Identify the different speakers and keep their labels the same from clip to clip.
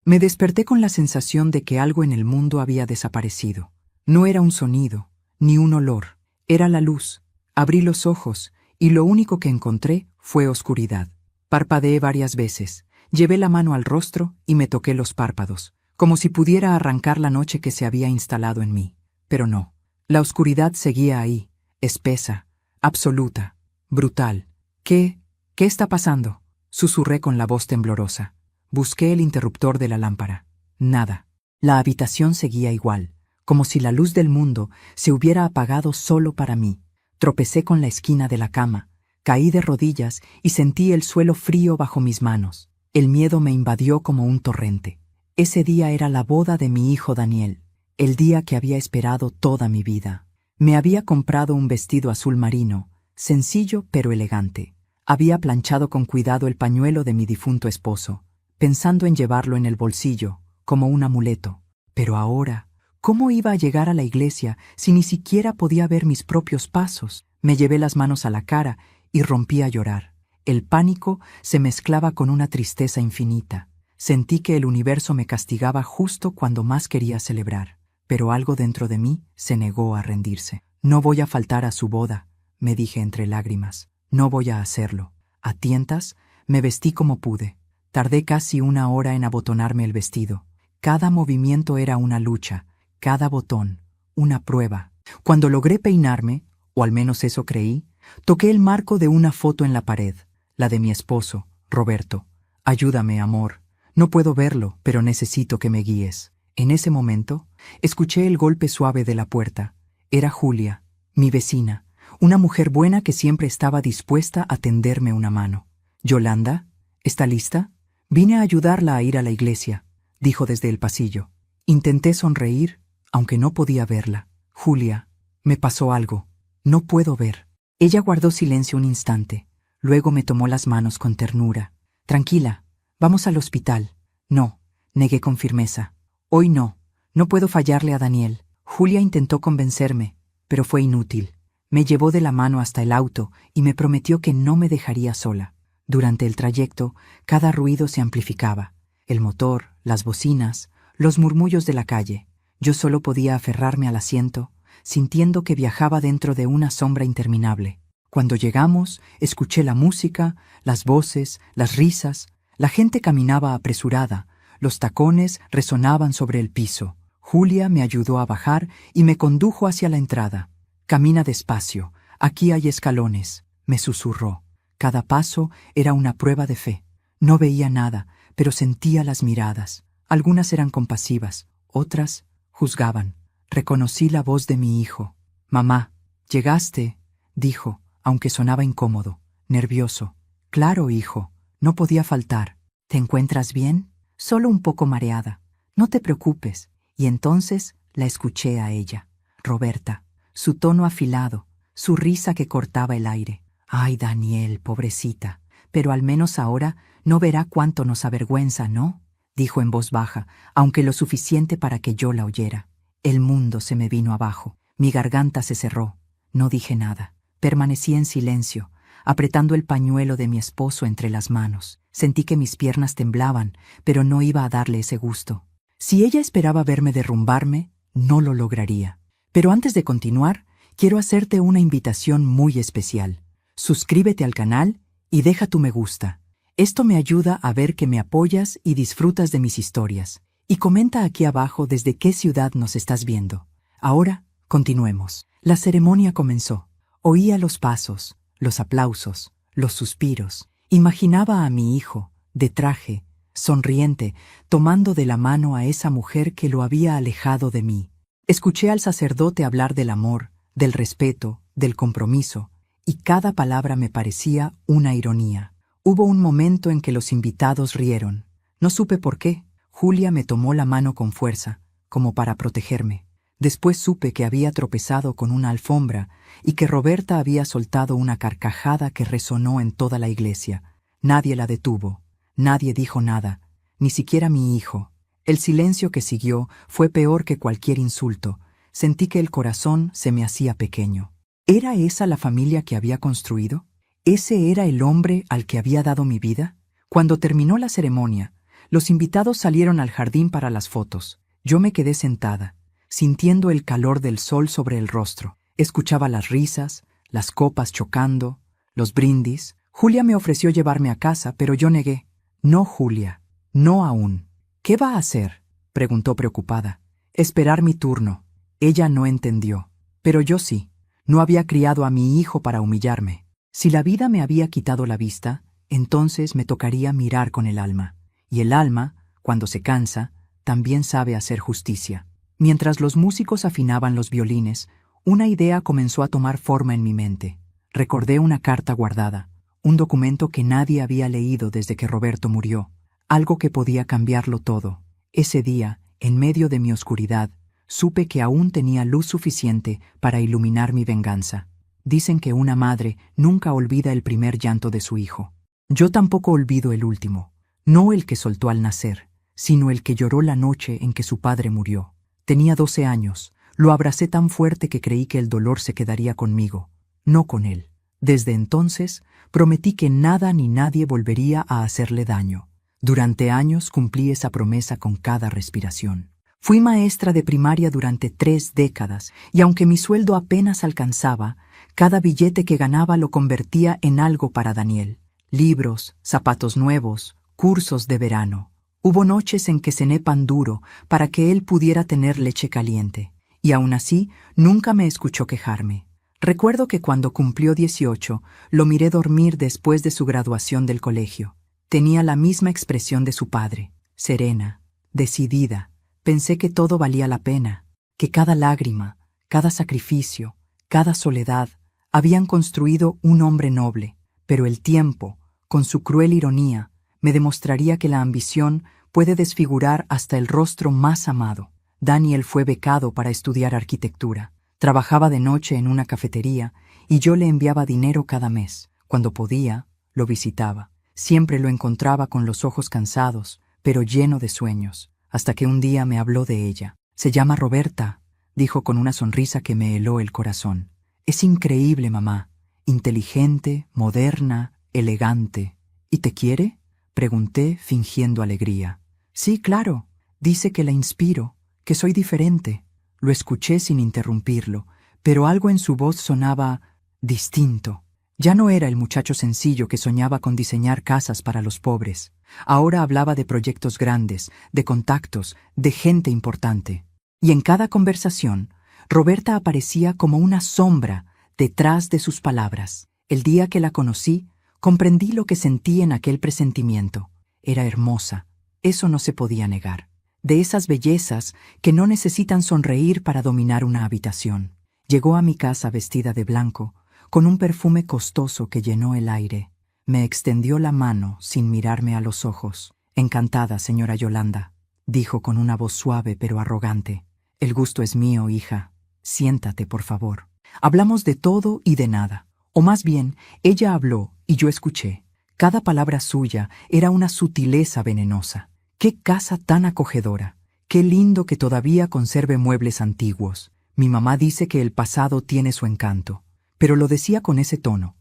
Speaker 1: Me desperté con la sensación de que algo en el mundo había desaparecido. No era un sonido, ni un olor, era la luz. Abrí los ojos, y lo único que encontré fue oscuridad. Parpadeé varias veces, llevé la mano al rostro y me toqué los párpados, como si pudiera arrancar la noche que se había instalado en mí. Pero no, la oscuridad seguía ahí, espesa, absoluta, brutal. ¿Qué está pasando?, susurré con la voz temblorosa. Busqué el interruptor de la lámpara. Nada. La habitación seguía igual, como si la luz del mundo se hubiera apagado solo para mí. Tropecé con la esquina de la cama, caí de rodillas y sentí el suelo frío bajo mis manos. El miedo me invadió como un torrente. Ese día era la boda de mi hijo Daniel, el día que había esperado toda mi vida. Me había comprado un vestido azul marino, sencillo pero elegante. Había planchado con cuidado el pañuelo de mi difunto esposo, pensando en llevarlo en el bolsillo, como un amuleto. Pero ahora, ¿cómo iba a llegar a la iglesia si ni siquiera podía ver mis propios pasos? Me llevé las manos a la cara y rompí a llorar. El pánico se mezclaba con una tristeza infinita. Sentí que el universo me castigaba justo cuando más quería celebrar. Pero algo dentro de mí se negó a rendirse. No voy a faltar a su boda, me dije entre lágrimas. No voy a hacerlo. A tientas, me vestí como pude. Tardé casi 1 hora en abotonarme el vestido. Cada movimiento era una lucha, cada botón, una prueba. Cuando logré peinarme, o al menos eso creí, toqué el marco de una foto en la pared, la de mi esposo, Roberto. Ayúdame, amor. No puedo verlo, pero necesito que me guíes. En ese momento, escuché el golpe suave de la puerta. Era Julia, mi vecina, una mujer buena que siempre estaba dispuesta a tenderme una mano. «Yolanda, ¿está lista? Vine a ayudarla a ir a la iglesia», dijo desde el pasillo. Intenté sonreír, aunque no podía verla. «Julia, me pasó algo. No puedo ver». Ella guardó silencio un instante. Luego me tomó las manos con ternura. «Tranquila, vamos al hospital». «No», negué con firmeza. «Hoy no. No puedo fallarle a Daniel». Julia intentó convencerme, pero fue inútil. Me llevó de la mano hasta el auto y me prometió que no me dejaría sola. Durante el trayecto, cada ruido se amplificaba. El motor, las bocinas, los murmullos de la calle. Yo solo podía aferrarme al asiento, sintiendo que viajaba dentro de una sombra interminable. Cuando llegamos, escuché la música, las voces, las risas. La gente caminaba apresurada, los tacones resonaban sobre el piso. Julia me ayudó a bajar y me condujo hacia la entrada. «Camina despacio, aquí hay escalones», me susurró. Cada paso era una prueba de fe. No veía nada, pero sentía las miradas. Algunas eran compasivas, otras juzgaban. Reconocí la voz de mi hijo. «Mamá, llegaste», dijo, aunque sonaba incómodo, nervioso. «Claro, hijo, no podía faltar». «¿Te encuentras bien?» «Solo un poco mareada». «No te preocupes». Y entonces la escuché a ella, Roberta, su tono afilado, su risa que cortaba el aire. «Ay, Daniel, pobrecita, pero al menos ahora no verá cuánto nos avergüenza, ¿no?», dijo en voz baja, aunque lo suficiente para que yo la oyera. El mundo se me vino abajo, mi garganta se cerró. No dije nada. Permanecí en silencio, apretando el pañuelo de mi esposo entre las manos. Sentí que mis piernas temblaban, pero no iba a darle ese gusto. Si ella esperaba verme derrumbarme, no lo lograría. Pero antes de continuar, quiero hacerte una invitación muy especial. Suscríbete al canal y deja tu me gusta. Esto me ayuda a ver que me apoyas y disfrutas de mis historias. Y comenta aquí abajo desde qué ciudad nos estás viendo. Ahora, continuemos. La ceremonia comenzó. Oía los pasos, los aplausos, los suspiros. Imaginaba a mi hijo, de traje, sonriente, tomando de la mano a esa mujer que lo había alejado de mí. Escuché al sacerdote hablar del amor, del respeto, del compromiso, y cada palabra me parecía una ironía. Hubo un momento en que los invitados rieron. No supe por qué. Julia me tomó la mano con fuerza, como para protegerme. Después supe que había tropezado con una alfombra y que Roberta había soltado una carcajada que resonó en toda la iglesia. Nadie la detuvo. Nadie dijo nada, ni siquiera mi hijo. El silencio que siguió fue peor que cualquier insulto. Sentí que el corazón se me hacía pequeño. ¿Era esa la familia que había construido? ¿Ese era el hombre al que había dado mi vida? Cuando terminó la ceremonia, Los invitados salieron al jardín para las fotos. Yo me quedé sentada, sintiendo el calor del sol sobre el rostro. Escuchaba las risas, las copas chocando, los brindis. Julia me ofreció llevarme a casa, pero yo negué. No, Julia, no aún. ¿Qué va a hacer?, preguntó preocupada. Esperar mi turno. Ella no entendió. Pero yo sí. No había criado a mi hijo para humillarme. Si la vida me había quitado la vista, entonces me tocaría mirar con el alma. Y el alma, cuando se cansa, también sabe hacer justicia. Mientras los músicos afinaban los violines, una idea comenzó a tomar forma en mi mente. Recordé una carta guardada, un documento que nadie había leído desde que Roberto murió, algo que podía cambiarlo todo. Ese día, en medio de mi oscuridad, supe que aún tenía luz suficiente para iluminar mi venganza. Dicen que una madre nunca olvida el primer llanto de su hijo. Yo tampoco olvido el último, no el que soltó al nacer, sino el que lloró la noche en que su padre murió. Tenía 12 años, lo abracé tan fuerte que creí que el dolor se quedaría conmigo, no con él. Desde entonces, prometí que nada ni nadie volvería a hacerle daño. Durante años cumplí esa promesa con cada respiración. Fui maestra de primaria durante 3 décadas, y aunque mi sueldo apenas alcanzaba, cada billete que ganaba lo convertía en algo para Daniel. Libros, zapatos nuevos, cursos de verano. Hubo noches en que cené pan duro para que él pudiera tener leche caliente, y aún así nunca me escuchó quejarme. Recuerdo que cuando cumplió 18, lo miré dormir después de su graduación del colegio. Tenía la misma expresión de su padre, serena, decidida. Pensé que todo valía la pena, que cada lágrima, cada sacrificio, cada soledad habían construido un hombre noble, pero el tiempo, con su cruel ironía, me demostraría que la ambición puede desfigurar hasta el rostro más amado. Daniel fue becado para estudiar arquitectura. Trabajaba de noche en una cafetería y yo le enviaba dinero cada mes. Cuando podía, lo visitaba. Siempre lo encontraba con los ojos cansados, pero lleno de sueños, hasta que un día me habló de ella. «Se llama Roberta», dijo con una sonrisa que me heló el corazón. «Es increíble, mamá. Inteligente, moderna, elegante. ¿Y te quiere?», pregunté, fingiendo alegría. «Sí, claro. Dice que la inspiro, que soy diferente». Lo escuché sin interrumpirlo, pero algo en su voz sonaba distinto. Ya no era el muchacho sencillo que soñaba con diseñar casas para los pobres. Ahora hablaba de proyectos grandes, de contactos, de gente importante. Y en cada conversación, Roberta aparecía como una sombra detrás de sus palabras. El día que la conocí, comprendí lo que sentí en aquel presentimiento. Era hermosa, eso no se podía negar. De esas bellezas que no necesitan sonreír para dominar una habitación. Llegó a mi casa vestida de blanco, con un perfume costoso que llenó el aire. Me extendió la mano sin mirarme a los ojos. «Encantada, señora Yolanda», dijo con una voz suave pero arrogante. «El gusto es mío, hija. Siéntate, por favor». Hablamos de todo y de nada. O más bien, ella habló y yo escuché. Cada palabra suya era una sutileza venenosa. ¡Qué casa tan acogedora! ¡Qué lindo que todavía conserve muebles antiguos! Mi mamá dice que el pasado tiene su encanto. Pero lo decía con ese tono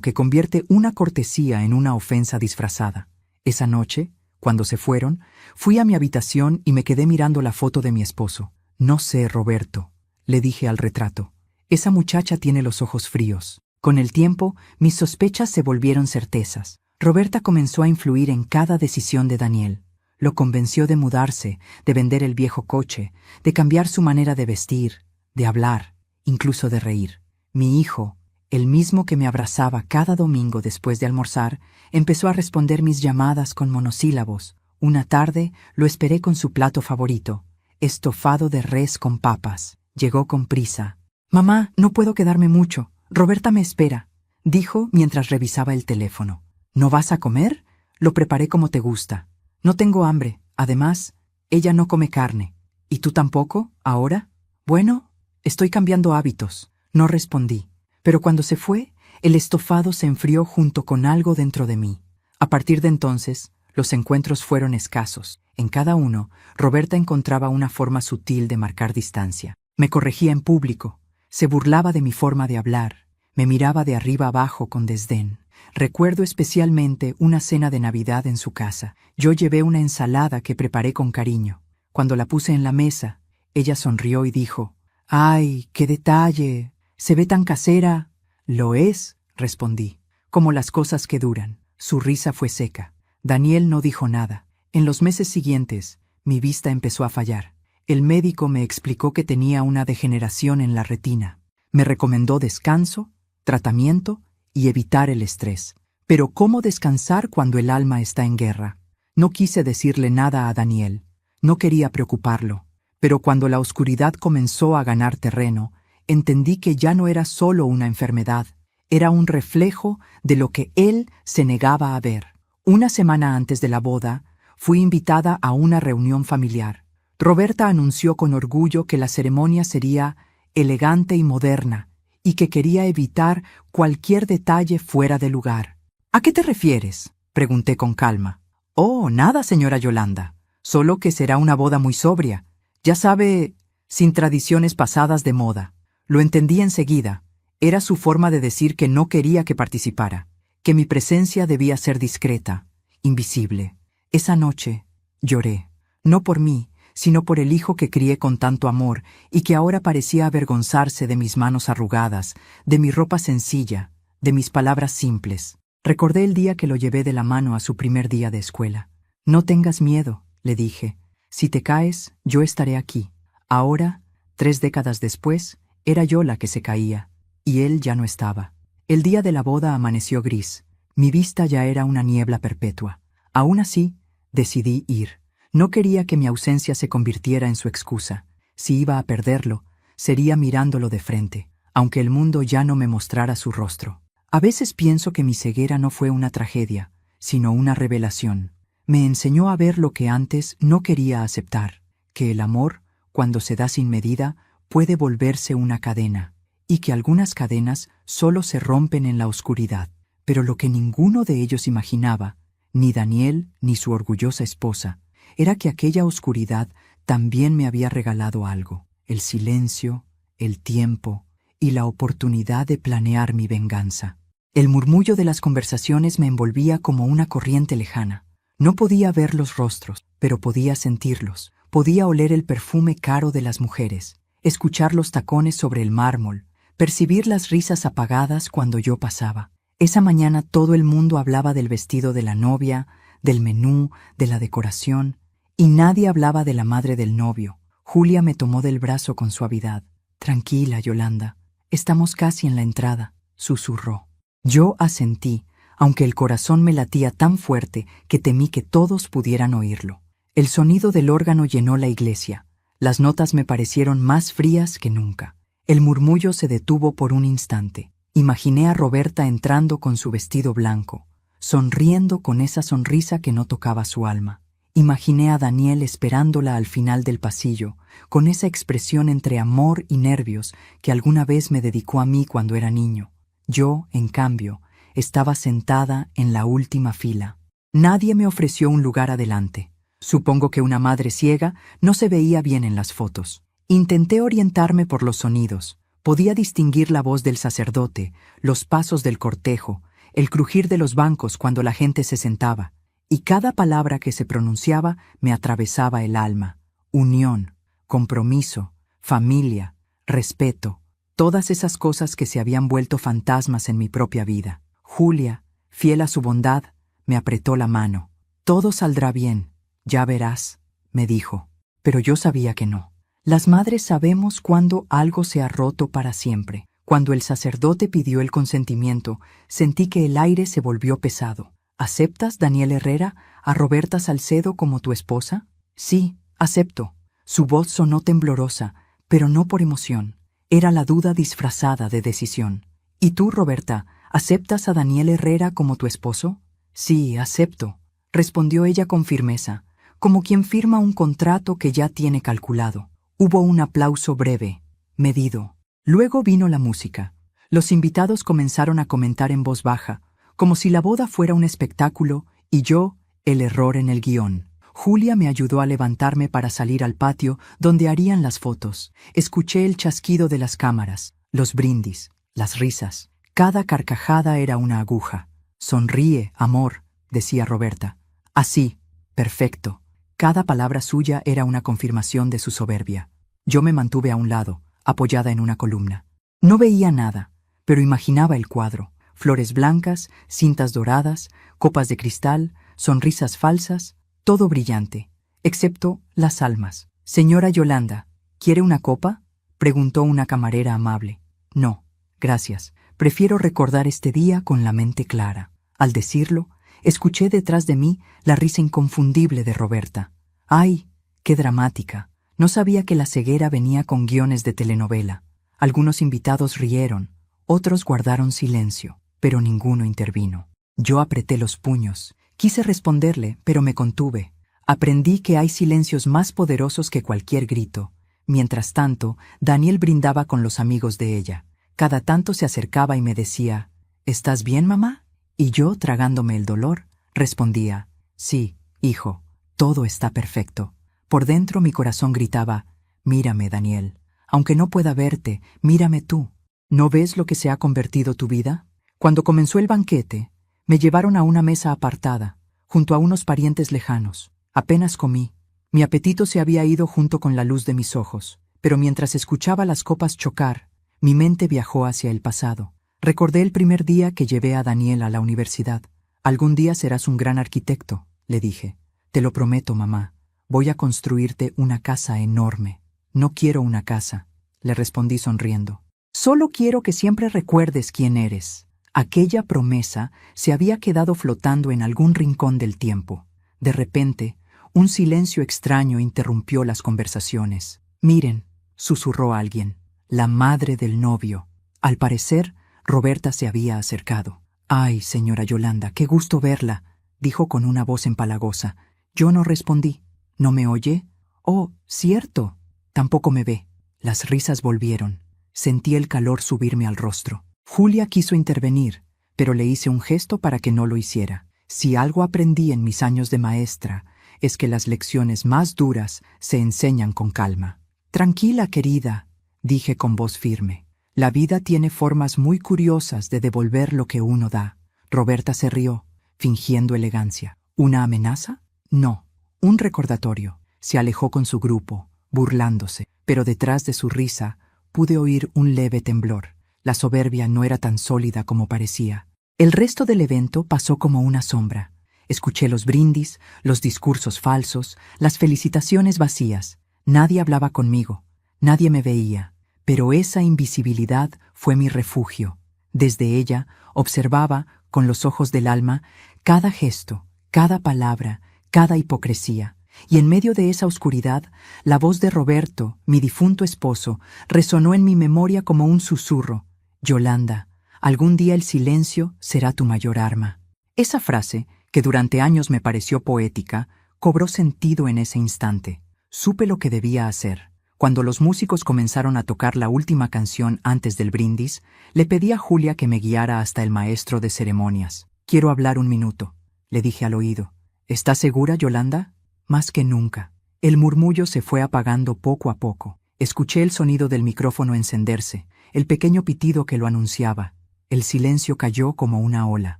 Speaker 1: que convierte una cortesía en una ofensa disfrazada. Esa noche, cuando se fueron, fui a mi habitación y me quedé mirando la foto de mi esposo. «No sé, Roberto», le dije al retrato. «Esa muchacha tiene los ojos fríos». Con el tiempo, mis sospechas se volvieron certezas. Roberta comenzó a influir en cada decisión de Daniel. Lo convenció de mudarse, de vender el viejo coche, de cambiar su manera de vestir, de hablar, incluso de reír. Mi hijo, el mismo que me abrazaba cada domingo después de almorzar, empezó a responder mis llamadas con monosílabos. Una tarde lo esperé con su plato favorito, estofado de res con papas. Llegó con prisa. «Mamá, no puedo quedarme mucho. Roberta me espera», dijo mientras revisaba el teléfono. «¿No vas a comer? Lo preparé como te gusta». «No tengo hambre. Además, ella no come carne». «¿Y tú tampoco, ahora?» «Bueno, estoy cambiando hábitos». No respondí, pero cuando se fue, el estofado se enfrió junto con algo dentro de mí. A partir de entonces, los encuentros fueron escasos. En cada uno, Roberta encontraba una forma sutil de marcar distancia. Me corregía en público, se burlaba de mi forma de hablar, me miraba de arriba abajo con desdén. Recuerdo especialmente una cena de Navidad en su casa. Yo llevé una ensalada que preparé con cariño. Cuando la puse en la mesa, ella sonrió y dijo: «¡Ay, qué detalle! Se ve tan casera». «Lo es», respondí, «como las cosas que duran». Su risa fue seca. Daniel no dijo nada. En los meses siguientes, mi vista empezó a fallar. El médico me explicó que tenía una degeneración en la retina. Me recomendó descanso, tratamiento y evitar el estrés. Pero ¿cómo descansar cuando el alma está en guerra? No quise decirle nada a Daniel. No quería preocuparlo. Pero cuando la oscuridad comenzó a ganar terreno, entendí que ya no era solo una enfermedad, era un reflejo de lo que él se negaba a ver. Una semana antes de la boda, fui invitada a una reunión familiar. Roberta anunció con orgullo que la ceremonia sería elegante y moderna, y que quería evitar cualquier detalle fuera de lugar. «¿A qué te refieres?», pregunté con calma. «Oh, nada, señora Yolanda. Solo que será una boda muy sobria. Ya sabe, sin tradiciones pasadas de moda». Lo entendí enseguida. Era su forma de decir que no quería que participara, que mi presencia debía ser discreta, invisible. Esa noche lloré, no por mí, sino por el hijo que crié con tanto amor y que ahora parecía avergonzarse de mis manos arrugadas, de mi ropa sencilla, de mis palabras simples. Recordé el día que lo llevé de la mano a su primer día de escuela. «No tengas miedo», le dije. «Si te caes, yo estaré aquí». Ahora, 3 décadas después, era yo la que se caía, y él ya no estaba. El día de la boda amaneció gris. Mi vista ya era una niebla perpetua. Aún así, decidí ir. No quería que mi ausencia se convirtiera en su excusa. Si iba a perderlo, sería mirándolo de frente, aunque el mundo ya no me mostrara su rostro. A veces pienso que mi ceguera no fue una tragedia, sino una revelación. Me enseñó a ver lo que antes no quería aceptar, que el amor, cuando se da sin medida, puede volverse una cadena, y que algunas cadenas solo se rompen en la oscuridad. Pero lo que ninguno de ellos imaginaba, ni Daniel ni su orgullosa esposa, era que aquella oscuridad también me había regalado algo: el silencio, el tiempo y la oportunidad de planear mi venganza. El murmullo de las conversaciones me envolvía como una corriente lejana. No podía ver los rostros, pero podía sentirlos. Podía oler el perfume caro de las mujeres, escuchar los tacones sobre el mármol, percibir las risas apagadas cuando yo pasaba. Esa mañana todo el mundo hablaba del vestido de la novia, del menú, de la decoración, y nadie hablaba de la madre del novio. Julia me tomó del brazo con suavidad. «Tranquila, Yolanda, estamos casi en la entrada», susurró. Yo asentí, aunque el corazón me latía tan fuerte que temí que todos pudieran oírlo. El sonido del órgano llenó la iglesia. Las notas me parecieron más frías que nunca. El murmullo se detuvo por un instante. Imaginé a Roberta entrando con su vestido blanco, sonriendo con esa sonrisa que no tocaba su alma. Imaginé a Daniel esperándola al final del pasillo, con esa expresión entre amor y nervios que alguna vez me dedicó a mí cuando era niño. Yo, en cambio, estaba sentada en la última fila. Nadie me ofreció un lugar adelante. Supongo que una madre ciega no se veía bien en las fotos. Intenté orientarme por los sonidos. Podía distinguir la voz del sacerdote, los pasos del cortejo, el crujir de los bancos cuando la gente se sentaba, y cada palabra que se pronunciaba me atravesaba el alma. Unión, compromiso, familia, respeto, todas esas cosas que se habían vuelto fantasmas en mi propia vida. Julia, fiel a su bondad, me apretó la mano. «Todo saldrá bien, ya verás», me dijo. Pero yo sabía que no. Las madres sabemos cuando algo se ha roto para siempre. Cuando el sacerdote pidió el consentimiento, sentí que el aire se volvió pesado. «¿Aceptas, Daniel Herrera, a Roberta Salcedo como tu esposa?» «Sí, acepto». Su voz sonó temblorosa, pero no por emoción. Era la duda disfrazada de decisión. «¿Y tú, Roberta, aceptas a Daniel Herrera como tu esposo?» «Sí, acepto», respondió ella con firmeza, como quien firma un contrato que ya tiene calculado. Hubo un aplauso breve, medido. Luego vino la música. Los invitados comenzaron a comentar en voz baja, como si la boda fuera un espectáculo y yo, el error en el guión. Julia me ayudó a levantarme para salir al patio donde harían las fotos. Escuché el chasquido de las cámaras, los brindis, las risas. Cada carcajada era una aguja. Sonríe, amor, decía Roberta. Así, perfecto. Cada palabra suya era una confirmación de su soberbia. Yo me mantuve a un lado, apoyada en una columna. No veía nada, pero imaginaba el cuadro. Flores blancas, cintas doradas, copas de cristal, sonrisas falsas, todo brillante, excepto las almas. Señora Yolanda, ¿quiere una copa?, preguntó una camarera amable. No, gracias. Prefiero recordar este día con la mente clara. Al decirlo, escuché detrás de mí la risa inconfundible de Roberta. ¡Ay, qué dramática! No sabía que la ceguera venía con guiones de telenovela. Algunos invitados rieron, otros guardaron silencio, pero ninguno intervino. Yo apreté los puños. Quise responderle, pero me contuve. Aprendí que hay silencios más poderosos que cualquier grito. Mientras tanto, Daniel brindaba con los amigos de ella. Cada tanto se acercaba y me decía, ¿estás bien, mamá? Y yo, tragándome el dolor, respondía, sí, hijo, todo está perfecto. Por dentro mi corazón gritaba, mírame, Daniel. Aunque no pueda verte, mírame tú. ¿No ves lo que se ha convertido tu vida? Cuando comenzó el banquete, me llevaron a una mesa apartada, junto a unos parientes lejanos. Apenas comí. Mi apetito se había ido junto con la luz de mis ojos, pero mientras escuchaba las copas chocar, mi mente viajó hacia el pasado. Recordé el primer día que llevé a Daniel a la universidad. Algún día serás un gran arquitecto, le dije. Te lo prometo, mamá. Voy a construirte una casa enorme. No quiero una casa, le respondí sonriendo. Solo quiero que siempre recuerdes quién eres. Aquella promesa se había quedado flotando en algún rincón del tiempo. De repente, un silencio extraño interrumpió las conversaciones. Miren, susurró alguien, la madre del novio. Al parecer, Roberta se había acercado. Ay, señora Yolanda, qué gusto verla, dijo con una voz empalagosa. Yo no respondí. ¿No me oye? Oh, cierto. Tampoco me ve. Las risas volvieron. Sentí el calor subirme al rostro. Julia quiso intervenir, pero le hice un gesto para que no lo hiciera. Si algo aprendí en mis años de maestra, es que las lecciones más duras se enseñan con calma. Tranquila, querida, dije con voz firme. La vida tiene formas muy curiosas de devolver lo que uno da. Roberta se rió, fingiendo elegancia. ¿Una amenaza? No, un recordatorio. Se alejó con su grupo, burlándose, pero detrás de su risa pude oír un leve temblor. La soberbia no era tan sólida como parecía. El resto del evento pasó como una sombra. Escuché los brindis, los discursos falsos, las felicitaciones vacías. Nadie hablaba conmigo, nadie me veía, pero esa invisibilidad fue mi refugio. Desde ella observaba, con los ojos del alma, cada gesto, cada palabra, cada hipocresía. Y en medio de esa oscuridad, la voz de Roberto, mi difunto esposo, resonó en mi memoria como un susurro. Yolanda, algún día el silencio será tu mayor arma. Esa frase, que durante años me pareció poética, cobró sentido en ese instante. Supe lo que debía hacer. Cuando los músicos comenzaron a tocar la última canción antes del brindis, le pedí a Julia que me guiara hasta el maestro de ceremonias. Quiero hablar un minuto, le dije al oído. ¿Estás segura, Yolanda? Más que nunca. El murmullo se fue apagando poco a poco. Escuché el sonido del micrófono encenderse, el pequeño pitido que lo anunciaba. El silencio cayó como una ola.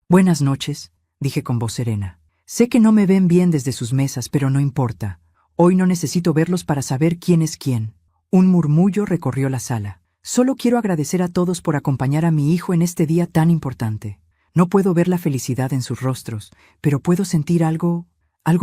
Speaker 1: Buenas noches, dije con voz serena. Sé que no me ven bien desde sus mesas, pero no importa. Hoy no necesito verlos para saber quién es quién. Un murmullo recorrió la sala. Solo quiero agradecer a todos por acompañar a mi hijo en este día tan importante. No puedo ver la felicidad en sus rostros, pero puedo sentir algo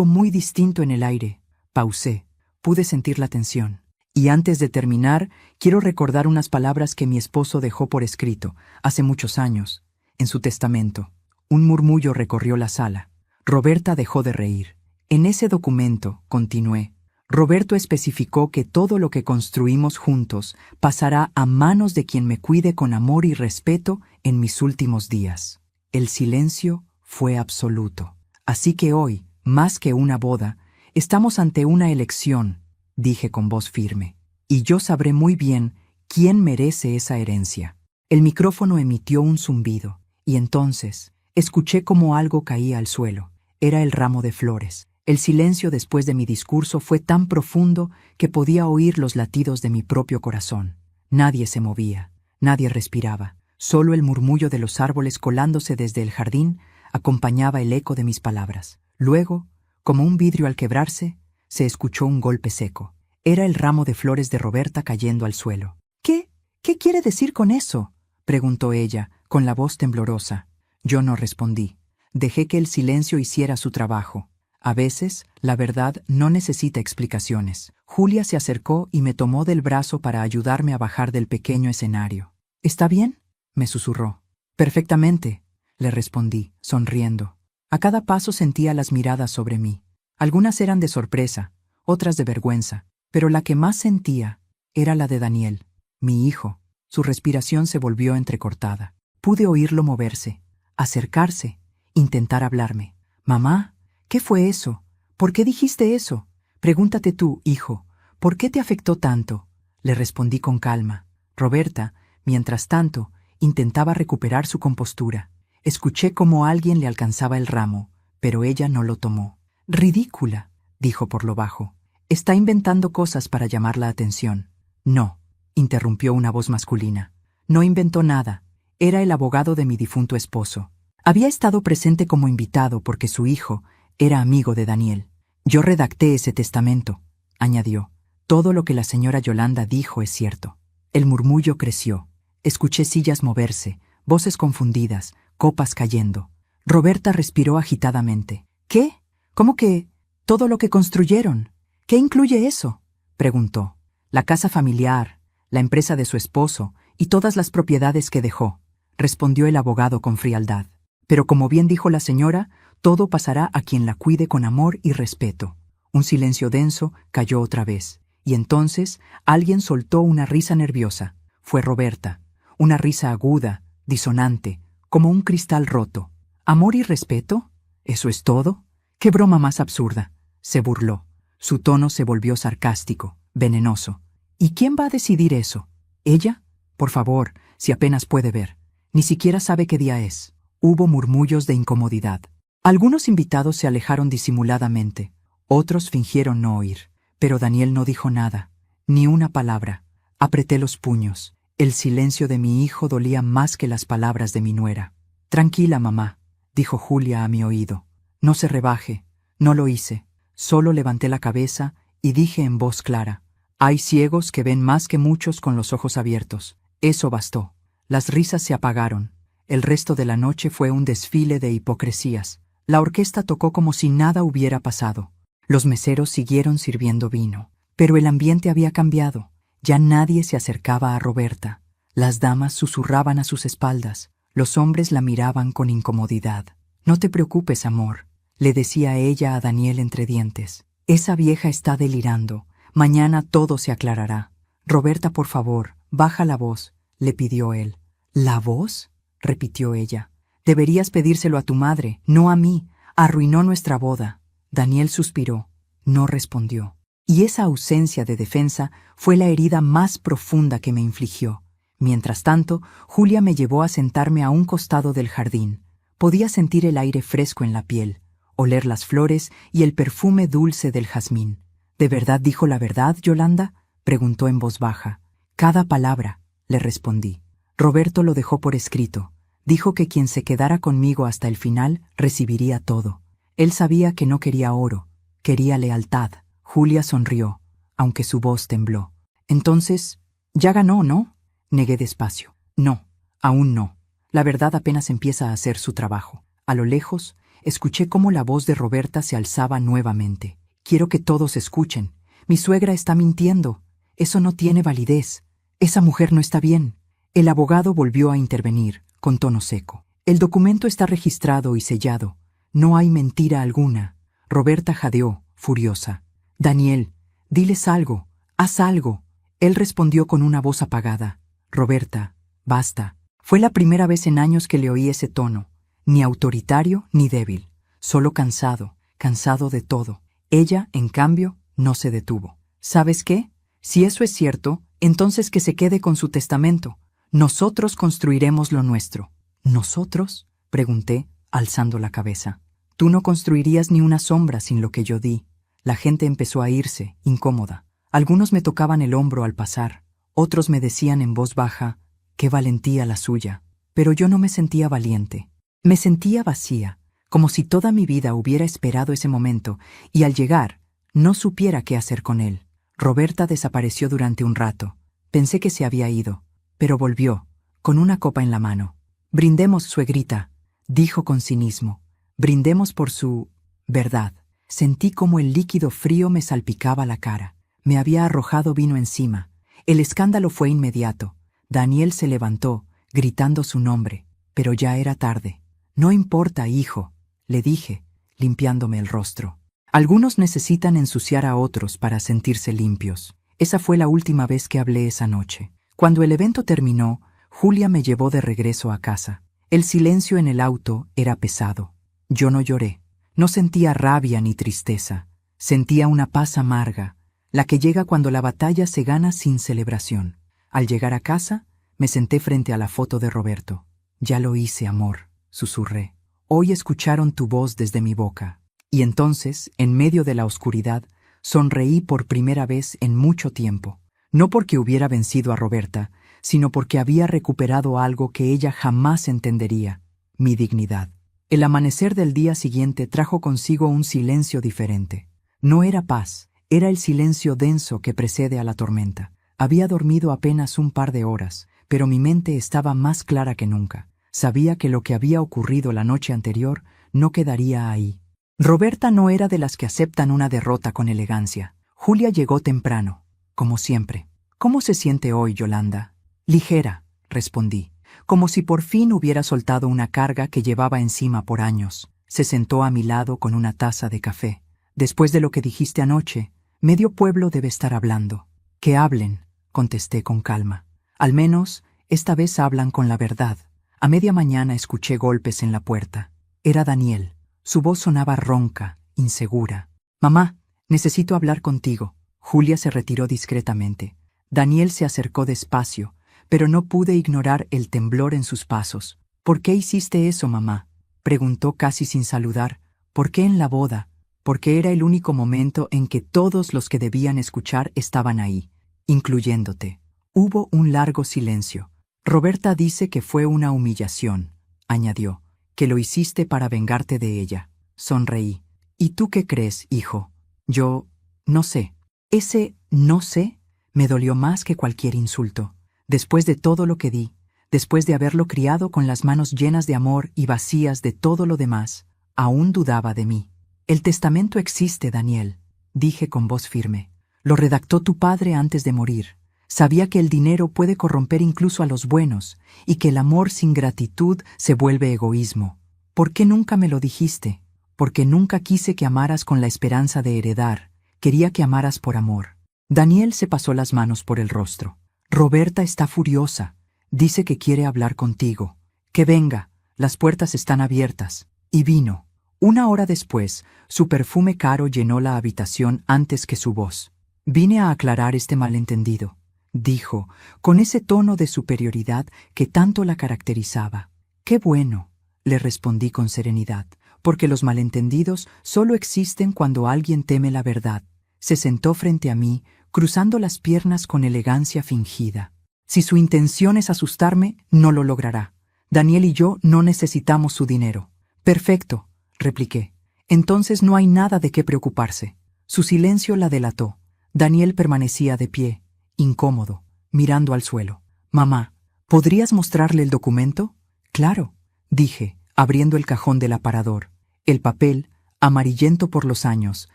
Speaker 1: muy distinto en el aire. Pausé. Pude sentir la tensión. Y antes de terminar, quiero recordar unas palabras que mi esposo dejó por escrito, hace muchos años, en su testamento. Un murmullo recorrió la sala. Roberta dejó de reír. En ese documento, continué, Roberto especificó que todo lo que construimos juntos pasará a manos de quien me cuide con amor y respeto en mis últimos días. El silencio fue absoluto. Así que hoy, más que una boda, estamos ante una elección, dije con voz firme, y yo sabré muy bien quién merece esa herencia. El micrófono emitió un zumbido, y entonces escuché como algo caía al suelo. Era el ramo de flores. El silencio después de mi discurso fue tan profundo que podía oír los latidos de mi propio corazón. Nadie se movía, nadie respiraba. Solo el murmullo de los árboles colándose desde el jardín acompañaba el eco de mis palabras. Luego, como un vidrio al quebrarse, se escuchó un golpe seco. Era el ramo de flores de Roberta cayendo al suelo. ¿Qué quiere decir con eso?, preguntó ella, con la voz temblorosa. Yo no respondí. Dejé que el silencio hiciera su trabajo. A veces, la verdad no necesita explicaciones. Julia se acercó y me tomó del brazo para ayudarme a bajar del pequeño escenario. ¿Está bien?, me susurró. Perfectamente, le respondí, sonriendo. A cada paso sentía las miradas sobre mí. Algunas eran de sorpresa, otras de vergüenza, pero la que más sentía era la de Daniel, mi hijo. Su respiración se volvió entrecortada. Pude oírlo moverse, acercarse, intentar hablarme. «Mamá, ¿qué fue eso? ¿Por qué dijiste eso? Pregúntate tú, hijo, ¿por qué te afectó tanto?», le respondí con calma. Roberta, mientras tanto, intentaba recuperar su compostura. Escuché cómo alguien le alcanzaba el ramo, pero ella no lo tomó. «Ridícula», dijo por lo bajo. «Está inventando cosas para llamar la atención». «No», interrumpió una voz masculina. «No inventó nada. Era el abogado de mi difunto esposo. Había estado presente como invitado porque su hijo era amigo de Daniel. Yo redacté ese testamento», añadió. «Todo lo que la señora Yolanda dijo es cierto». El murmullo creció. Escuché sillas moverse, voces confundidas, copas cayendo. Roberta respiró agitadamente. «¿Qué? ¿Cómo que todo lo que construyeron? ¿Qué incluye eso?», preguntó. «La casa familiar, la empresa de su esposo y todas las propiedades que dejó», respondió el abogado con frialdad. «Pero como bien dijo la señora, todo pasará a quien la cuide con amor y respeto». Un silencio denso cayó otra vez, y entonces alguien soltó una risa nerviosa. Fue Roberta, una risa aguda, disonante, como un cristal roto. «¿Amor y respeto? ¿Eso es todo? ¡Qué broma más absurda!», se burló. Su tono se volvió sarcástico, venenoso. «¿Y quién va a decidir eso? ¿Ella? Por favor, si apenas puede ver. Ni siquiera sabe qué día es». Hubo murmullos de incomodidad. Algunos invitados se alejaron disimuladamente, otros fingieron no oír. Pero Daniel no dijo nada, ni una palabra. Apreté los puños. El silencio de mi hijo dolía más que las palabras de mi nuera. «Tranquila, mamá», dijo Julia a mi oído. «No se rebaje». No lo hice. Solo levanté la cabeza y dije en voz clara: «Hay ciegos que ven más que muchos con los ojos abiertos». Eso bastó. Las risas se apagaron. El resto de la noche fue un desfile de hipocresías. La orquesta tocó como si nada hubiera pasado. Los meseros siguieron sirviendo vino. Pero el ambiente había cambiado. Ya nadie se acercaba a Roberta. Las damas susurraban a sus espaldas. Los hombres la miraban con incomodidad. «No te preocupes, amor», le decía ella a Daniel entre dientes. «Esa vieja está delirando. Mañana todo se aclarará». «Roberta, por favor, baja la voz», le pidió él. «¿La voz?», repitió ella. «Deberías pedírselo a tu madre, no a mí. Arruinó nuestra boda». Daniel suspiró. No respondió. Y esa ausencia de defensa fue la herida más profunda que me infligió. Mientras tanto, Julia me llevó a sentarme a un costado del jardín. Podía sentir el aire fresco en la piel, oler las flores y el perfume dulce del jazmín. «¿De verdad dijo la verdad, Yolanda?», preguntó en voz baja. «Cada palabra», le respondí. «Roberto lo dejó por escrito. Dijo que quien se quedara conmigo hasta el final recibiría todo. Él sabía que no quería oro, quería lealtad». Julia sonrió, aunque su voz tembló. «Entonces, ya ganó, ¿no?», negué despacio. «No, aún no. La verdad apenas empieza a hacer su trabajo». A lo lejos, escuché cómo la voz de Roberta se alzaba nuevamente. «Quiero que todos escuchen. Mi suegra está mintiendo. Eso no tiene validez. Esa mujer no está bien». El abogado volvió a intervenir, con tono seco. «El documento está registrado y sellado. No hay mentira alguna». Roberta jadeó, furiosa. «Daniel, diles algo, haz algo». Él respondió con una voz apagada. «Roberta, basta». Fue la primera vez en años que le oí ese tono, ni autoritario ni débil, solo cansado, cansado de todo. Ella, en cambio, no se detuvo. «¿Sabes qué? Si eso es cierto, entonces que se quede con su testamento. Nosotros construiremos lo nuestro». «¿Nosotros?», pregunté, alzando la cabeza. «Tú no construirías ni una sombra sin lo que yo di». La gente empezó a irse, incómoda. Algunos me tocaban el hombro al pasar, otros me decían en voz baja: «Qué valentía la suya». pero yo no me sentía valiente. Me sentía vacía, como si toda mi vida hubiera esperado ese momento y al llegar no supiera qué hacer con él. Roberta desapareció durante un rato. Pensé que se había ido, pero volvió, con una copa en la mano. «Brindemos, suegrita», dijo con cinismo. «Brindemos por su verdad». Sentí como el líquido frío me salpicaba la cara. Me había arrojado vino encima. El escándalo fue inmediato. Daniel se levantó, gritando su nombre, pero ya era tarde. «No importa, hijo», le dije, limpiándome el rostro. Algunos necesitan ensuciar a otros para sentirse limpios. Esa fue la última vez que hablé esa noche. Cuando el evento terminó, Julia me llevó de regreso a casa. El silencio en el auto era pesado. Yo no lloré. No sentía rabia ni tristeza. Sentía una paz amarga, la que llega cuando la batalla se gana sin celebración. Al llegar a casa, me senté frente a la foto de Roberto. «Ya lo hice, amor», susurré. «Hoy escucharon tu voz desde mi boca». Y entonces, en medio de la oscuridad, sonreí por primera vez en mucho tiempo. No porque hubiera vencido a Roberta, sino porque había recuperado algo que ella jamás entendería: mi dignidad. El amanecer del día siguiente trajo consigo un silencio diferente. No era paz, era el silencio denso que precede a la tormenta. Había dormido apenas un par de horas, pero mi mente estaba más clara que nunca. Sabía que lo que había ocurrido la noche anterior no quedaría ahí. Roberta no era de las que aceptan una derrota con elegancia. Julia llegó temprano, como siempre. «¿Cómo se siente hoy, Yolanda?» «Ligera», respondí, como si por fin hubiera soltado una carga que llevaba encima por años. Se sentó a mi lado con una taza de café. «Después de lo que dijiste anoche, medio pueblo debe estar hablando». «Que hablen», contesté con calma. «Al menos, esta vez hablan con la verdad». A media mañana escuché golpes en la puerta. Era Daniel. Su voz sonaba ronca, insegura. «Mamá, necesito hablar contigo». Julia se retiró discretamente. Daniel se acercó despacio, pero no pude ignorar el temblor en sus pasos. «¿Por qué hiciste eso, mamá?», preguntó casi sin saludar. «¿Por qué en la boda?». «Porque era el único momento en que todos los que debían escuchar estaban ahí, incluyéndote». Hubo un largo silencio. «Roberta dice que fue una humillación», añadió, «que lo hiciste para vengarte de ella». Sonreí. «¿Y tú qué crees, hijo?». «Yo no sé». Ese «no sé» me dolió más que cualquier insulto. Después de todo lo que di, después de haberlo criado con las manos llenas de amor y vacías de todo lo demás, aún dudaba de mí. «El testamento existe, Daniel», dije con voz firme. «Lo redactó tu padre antes de morir. Sabía que el dinero puede corromper incluso a los buenos y que el amor sin gratitud se vuelve egoísmo. ¿Por qué nunca me lo dijiste?». «Porque nunca quise que amaras con la esperanza de heredar. Quería que amaras por amor». Daniel se pasó las manos por el rostro. «Roberta está furiosa. Dice que quiere hablar contigo. Que venga, las puertas están abiertas». Y vino. 1 hora después, su perfume caro llenó la habitación antes que su voz. «Vine a aclarar este malentendido», dijo, con ese tono de superioridad que tanto la caracterizaba. «Qué bueno», le respondí con serenidad, «porque los malentendidos solo existen cuando alguien teme la verdad». Se sentó frente a mí, cruzando las piernas con elegancia fingida. «Si su intención es asustarme, no lo logrará. Daniel y yo no necesitamos su dinero». «Perfecto», repliqué. «Entonces no hay nada de qué preocuparse». Su silencio la delató. Daniel permanecía de pie, incómodo, mirando al suelo. «Mamá, ¿podrías mostrarle el documento?». «Claro», dije, abriendo el cajón del aparador. El papel, amarillento por los años,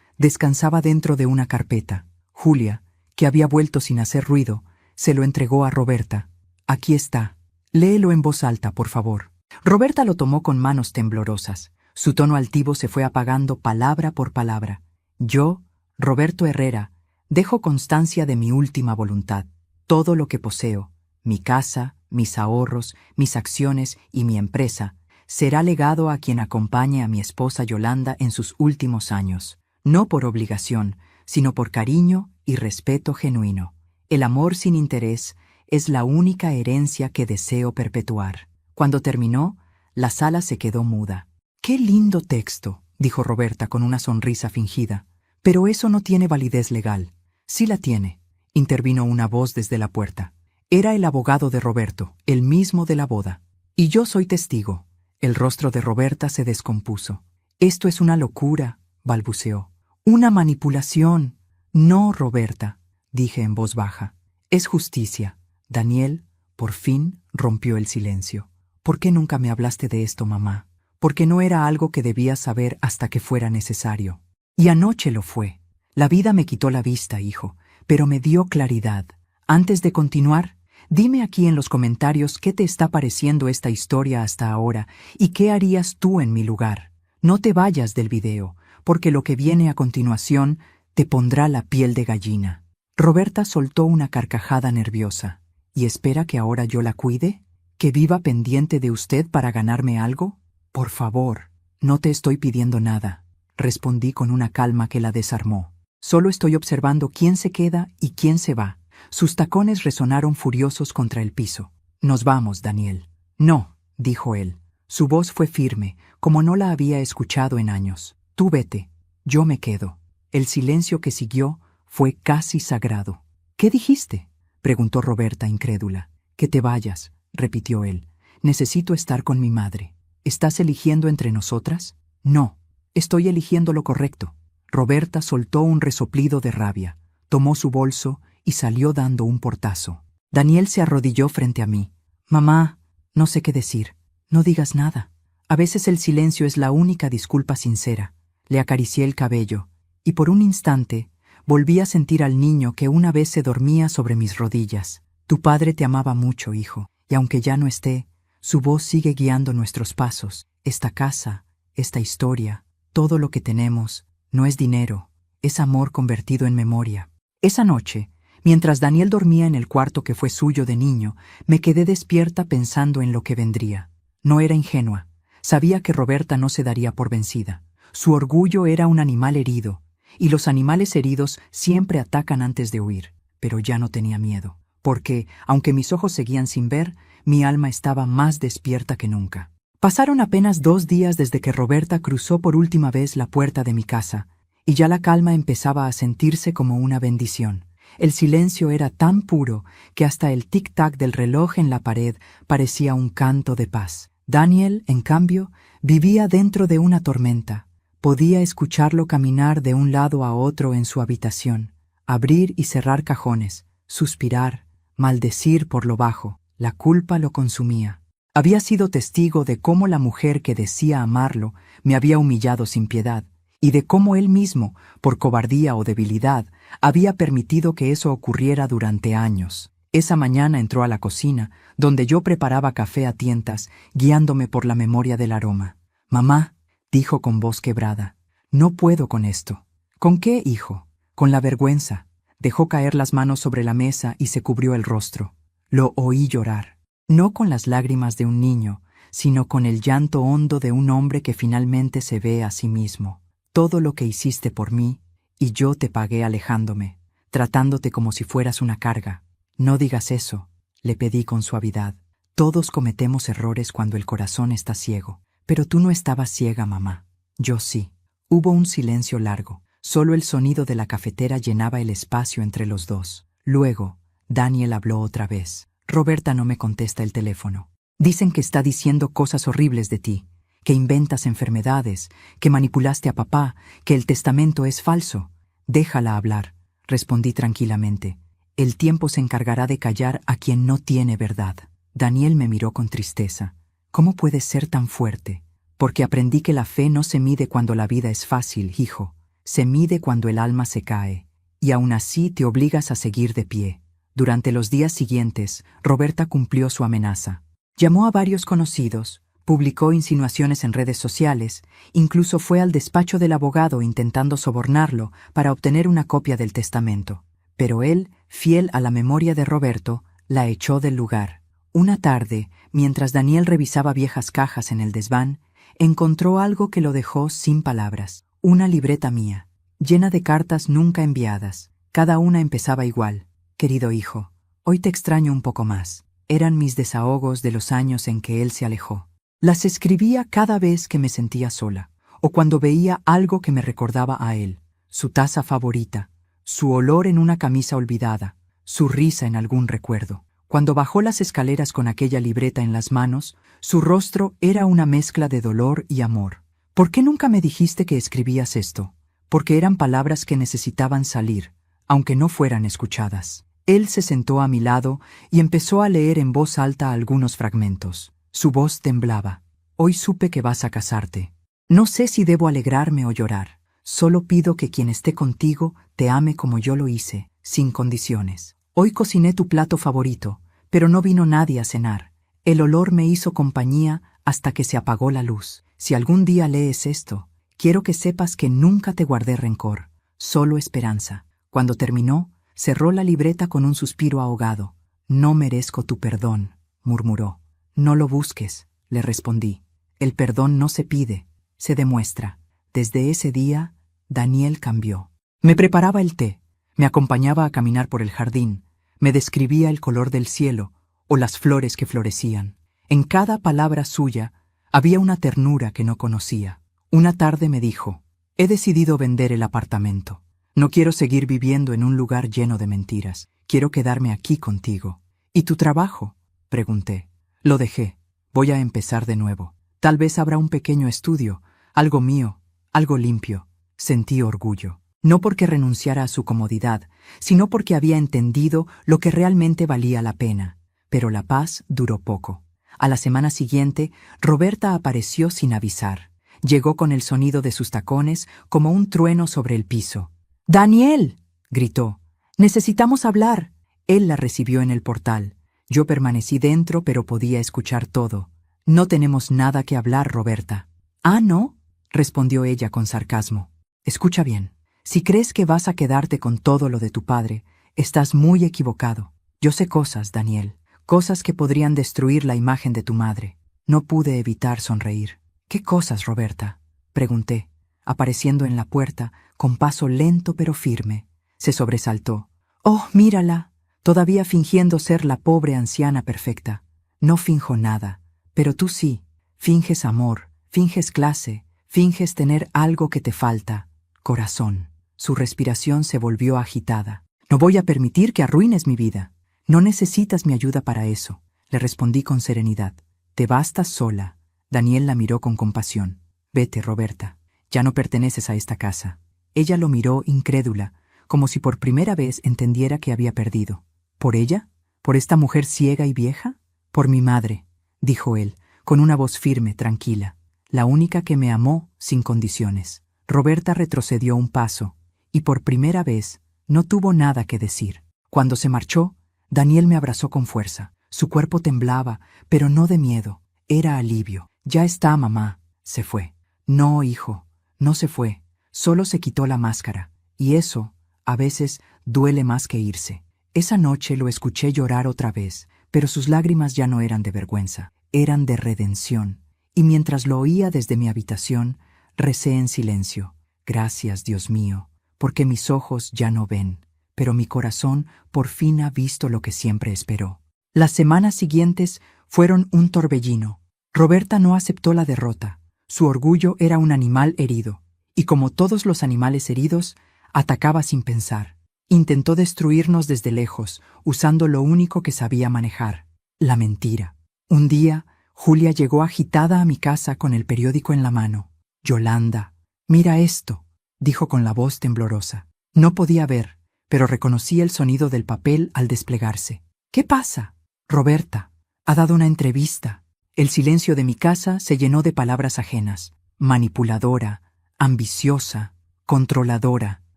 Speaker 1: descansaba dentro de una carpeta. Julia, que había vuelto sin hacer ruido, se lo entregó a Roberta. «Aquí está. Léelo en voz alta, por favor». Roberta lo tomó con manos temblorosas. Su tono altivo se fue apagando palabra por palabra. «Yo, Roberto Herrera, dejo constancia de mi última voluntad. Todo lo que poseo, mi casa, mis ahorros, mis acciones y mi empresa, será legado a quien acompañe a mi esposa Yolanda en sus últimos años. No por obligación, sino por cariño y respeto genuino. El amor sin interés es la única herencia que deseo perpetuar». Cuando terminó, la sala se quedó muda. «Qué lindo texto», dijo Roberta con una sonrisa fingida. «Pero eso no tiene validez legal». «Sí la tiene», intervino una voz desde la puerta. Era el abogado de Roberto, el mismo de la boda. Y yo soy testigo. El rostro de Roberta se descompuso. Esto es una locura, balbuceó. Una manipulación. No, Roberta, dije en voz baja. Es justicia. Daniel, por fin, rompió el silencio. ¿Por qué nunca me hablaste de esto, mamá? Porque no era algo que debías saber hasta que fuera necesario. Y anoche lo fue. La vida me quitó la vista, hijo, pero me dio claridad. Antes de continuar, dime aquí en los comentarios qué te está pareciendo esta historia hasta ahora y qué harías tú en mi lugar. No te vayas del video, porque lo que viene a continuación te pondrá la piel de gallina. Roberta soltó una carcajada nerviosa. ¿Y espera que ahora yo la cuide? ¿Que viva pendiente de usted para ganarme algo? Por favor, no te estoy pidiendo nada, respondí con una calma que la desarmó. Solo estoy observando quién se queda y quién se va. Sus tacones resonaron furiosos contra el piso. Nos vamos, Daniel. No, dijo él. Su voz fue firme, como no la había escuchado en años. Tú vete, yo me quedo. El silencio que siguió fue casi sagrado. ¿Qué dijiste?, preguntó Roberta incrédula. Que te vayas, repitió él. Necesito estar con mi madre. ¿Estás eligiendo entre nosotras? No, estoy eligiendo lo correcto. Roberta soltó un resoplido de rabia, tomó su bolso y salió dando un portazo. Daniel se arrodilló frente a mí. Mamá, no sé qué decir. No digas nada. A veces el silencio es la única disculpa sincera. Le acaricié el cabello, y por un instante volví a sentir al niño que una vez se dormía sobre mis rodillas. Tu padre te amaba mucho, hijo, y aunque ya no esté, su voz sigue guiando nuestros pasos. Esta casa, esta historia, todo lo que tenemos, no es dinero, es amor convertido en memoria. Esa noche, mientras Daniel dormía en el cuarto que fue suyo de niño, me quedé despierta pensando en lo que vendría. No era ingenua. Sabía que Roberta no se daría por vencida. Su orgullo era un animal herido, y los animales heridos siempre atacan antes de huir. Pero ya no tenía miedo, porque, aunque mis ojos seguían sin ver, mi alma estaba más despierta que nunca. Pasaron apenas 2 días desde que Roberta cruzó por última vez la puerta de mi casa, y ya la calma empezaba a sentirse como una bendición. El silencio era tan puro que hasta el tic-tac del reloj en la pared parecía un canto de paz. Daniel, en cambio, vivía dentro de una tormenta. Podía escucharlo caminar de un lado a otro en su habitación, abrir y cerrar cajones, suspirar, maldecir por lo bajo. La culpa lo consumía. Había sido testigo de cómo la mujer que decía amarlo me había humillado sin piedad, y de cómo él mismo, por cobardía o debilidad, había permitido que eso ocurriera durante años. Esa mañana entró a la cocina, donde yo preparaba café a tientas, guiándome por la memoria del aroma. «Mamá», dijo con voz quebrada, «no puedo con esto». «¿Con qué, hijo?» «Con la vergüenza». Dejó caer las manos sobre la mesa y se cubrió el rostro. Lo oí llorar, no con las lágrimas de un niño, sino con el llanto hondo de un hombre que finalmente se ve a sí mismo. Todo lo que hiciste por mí, y yo te pagué alejándome, tratándote como si fueras una carga. No digas eso, le pedí con suavidad. Todos cometemos errores cuando el corazón está ciego, pero tú no estabas ciega, mamá. Yo sí. Hubo un silencio largo, solo el sonido de la cafetera llenaba el espacio entre los dos. Luego, Daniel habló otra vez. Roberta no me contesta el teléfono. Dicen que está diciendo cosas horribles de ti, que inventas enfermedades, que manipulaste a papá, que el testamento es falso. Déjala hablar, respondí tranquilamente. El tiempo se encargará de callar a quien no tiene verdad. Daniel me miró con tristeza. ¿Cómo puedes ser tan fuerte? Porque aprendí que la fe no se mide cuando la vida es fácil, hijo. Se mide cuando el alma se cae. Y aún así te obligas a seguir de pie. Durante los días siguientes, Roberta cumplió su amenaza. Llamó a varios conocidos, publicó insinuaciones en redes sociales, incluso fue al despacho del abogado intentando sobornarlo para obtener una copia del testamento. Pero él, fiel a la memoria de Roberto, la echó del lugar. Una tarde, mientras Daniel revisaba viejas cajas en el desván, encontró algo que lo dejó sin palabras. Una libreta mía, llena de cartas nunca enviadas. Cada una empezaba igual. Querido hijo, hoy te extraño un poco más. Eran mis desahogos de los años en que él se alejó. Las escribía cada vez que me sentía sola, o cuando veía algo que me recordaba a él. Su taza favorita, su olor en una camisa olvidada, su risa en algún recuerdo. Cuando bajó las escaleras con aquella libreta en las manos, su rostro era una mezcla de dolor y amor. ¿Por qué nunca me dijiste que escribías esto? Porque eran palabras que necesitaban salir, aunque no fueran escuchadas. Él se sentó a mi lado y empezó a leer en voz alta algunos fragmentos. Su voz temblaba. Hoy supe que vas a casarte. No sé si debo alegrarme o llorar. Solo pido que quien esté contigo te ame como yo lo hice, sin condiciones. Hoy cociné tu plato favorito, pero no vino nadie a cenar. El olor me hizo compañía hasta que se apagó la luz. Si algún día lees esto, quiero que sepas que nunca te guardé rencor, solo esperanza. Cuando terminó, cerró la libreta con un suspiro ahogado. No merezco tu perdón, murmuró. No lo busques, le respondí. El perdón no se pide, se demuestra. Desde ese día, Daniel cambió. Me preparaba el té, me acompañaba a caminar por el jardín, me describía el color del cielo o las flores que florecían. En cada palabra suya había una ternura que no conocía. Una tarde me dijo, he decidido vender el apartamento. No quiero seguir viviendo en un lugar lleno de mentiras. Quiero quedarme aquí contigo. ¿Y tu trabajo? Pregunté. Lo dejé. Voy a empezar de nuevo. Tal vez habrá un pequeño estudio, algo mío, algo limpio. Sentí orgullo. No porque renunciara a su comodidad, sino porque había entendido lo que realmente valía la pena. Pero la paz duró poco. A la semana siguiente, Roberta apareció sin avisar. Llegó con el sonido de sus tacones como un trueno sobre el piso. «¡Daniel!», gritó. «¡Necesitamos hablar!». Él la recibió en el portal. Yo permanecí dentro, pero podía escuchar todo. «No tenemos nada que hablar, Roberta». «¿Ah, no?», respondió ella con sarcasmo. «Escucha bien. Si crees que vas a quedarte con todo lo de tu padre, estás muy equivocado. Yo sé cosas, Daniel, cosas que podrían destruir la imagen de tu madre». No pude evitar sonreír. «¿Qué cosas, Roberta?», pregunté, apareciendo en la puerta, con paso lento pero firme. Se sobresaltó. «Oh, mírala, todavía fingiendo ser la pobre anciana perfecta. No finjo nada, pero tú sí. Finges amor, finges clase, finges tener algo que te falta. Corazón». Su respiración se volvió agitada. «No voy a permitir que arruines mi vida. No necesitas mi ayuda para eso», le respondí con serenidad. «Te bastas sola». Daniel la miró con compasión. «Vete, Roberta. Ya no perteneces a esta casa». Ella lo miró incrédula, como si por primera vez entendiera que había perdido. «¿Por ella? ¿Por esta mujer ciega y vieja?». «Por mi madre», dijo él, con una voz firme, tranquila. «La única que me amó sin condiciones». Roberta retrocedió un paso, y por primera vez no tuvo nada que decir. Cuando se marchó, Daniel me abrazó con fuerza. Su cuerpo temblaba, pero no de miedo. Era alivio. «Ya está, mamá». Se fue. «No, hijo, no se fue. Solo se quitó la máscara. Y eso, a veces, duele más que irse». Esa noche lo escuché llorar otra vez, pero sus lágrimas ya no eran de vergüenza, eran de redención. Y mientras lo oía desde mi habitación, recé en silencio. «Gracias, Dios mío, porque mis ojos ya no ven, pero mi corazón por fin ha visto lo que siempre esperó». Las semanas siguientes fueron un torbellino. Roberta no aceptó la derrota. Su orgullo era un animal herido, y como todos los animales heridos, atacaba sin pensar. Intentó destruirnos desde lejos, usando lo único que sabía manejar, la mentira. Un día, Julia llegó agitada a mi casa con el periódico en la mano. «Yolanda, mira esto», dijo con la voz temblorosa. No podía ver, pero reconocí el sonido del papel al desplegarse. «¿Qué pasa?». «Roberta ha dado una entrevista». El silencio de mi casa se llenó de palabras ajenas. Manipuladora, ambiciosa, controladora.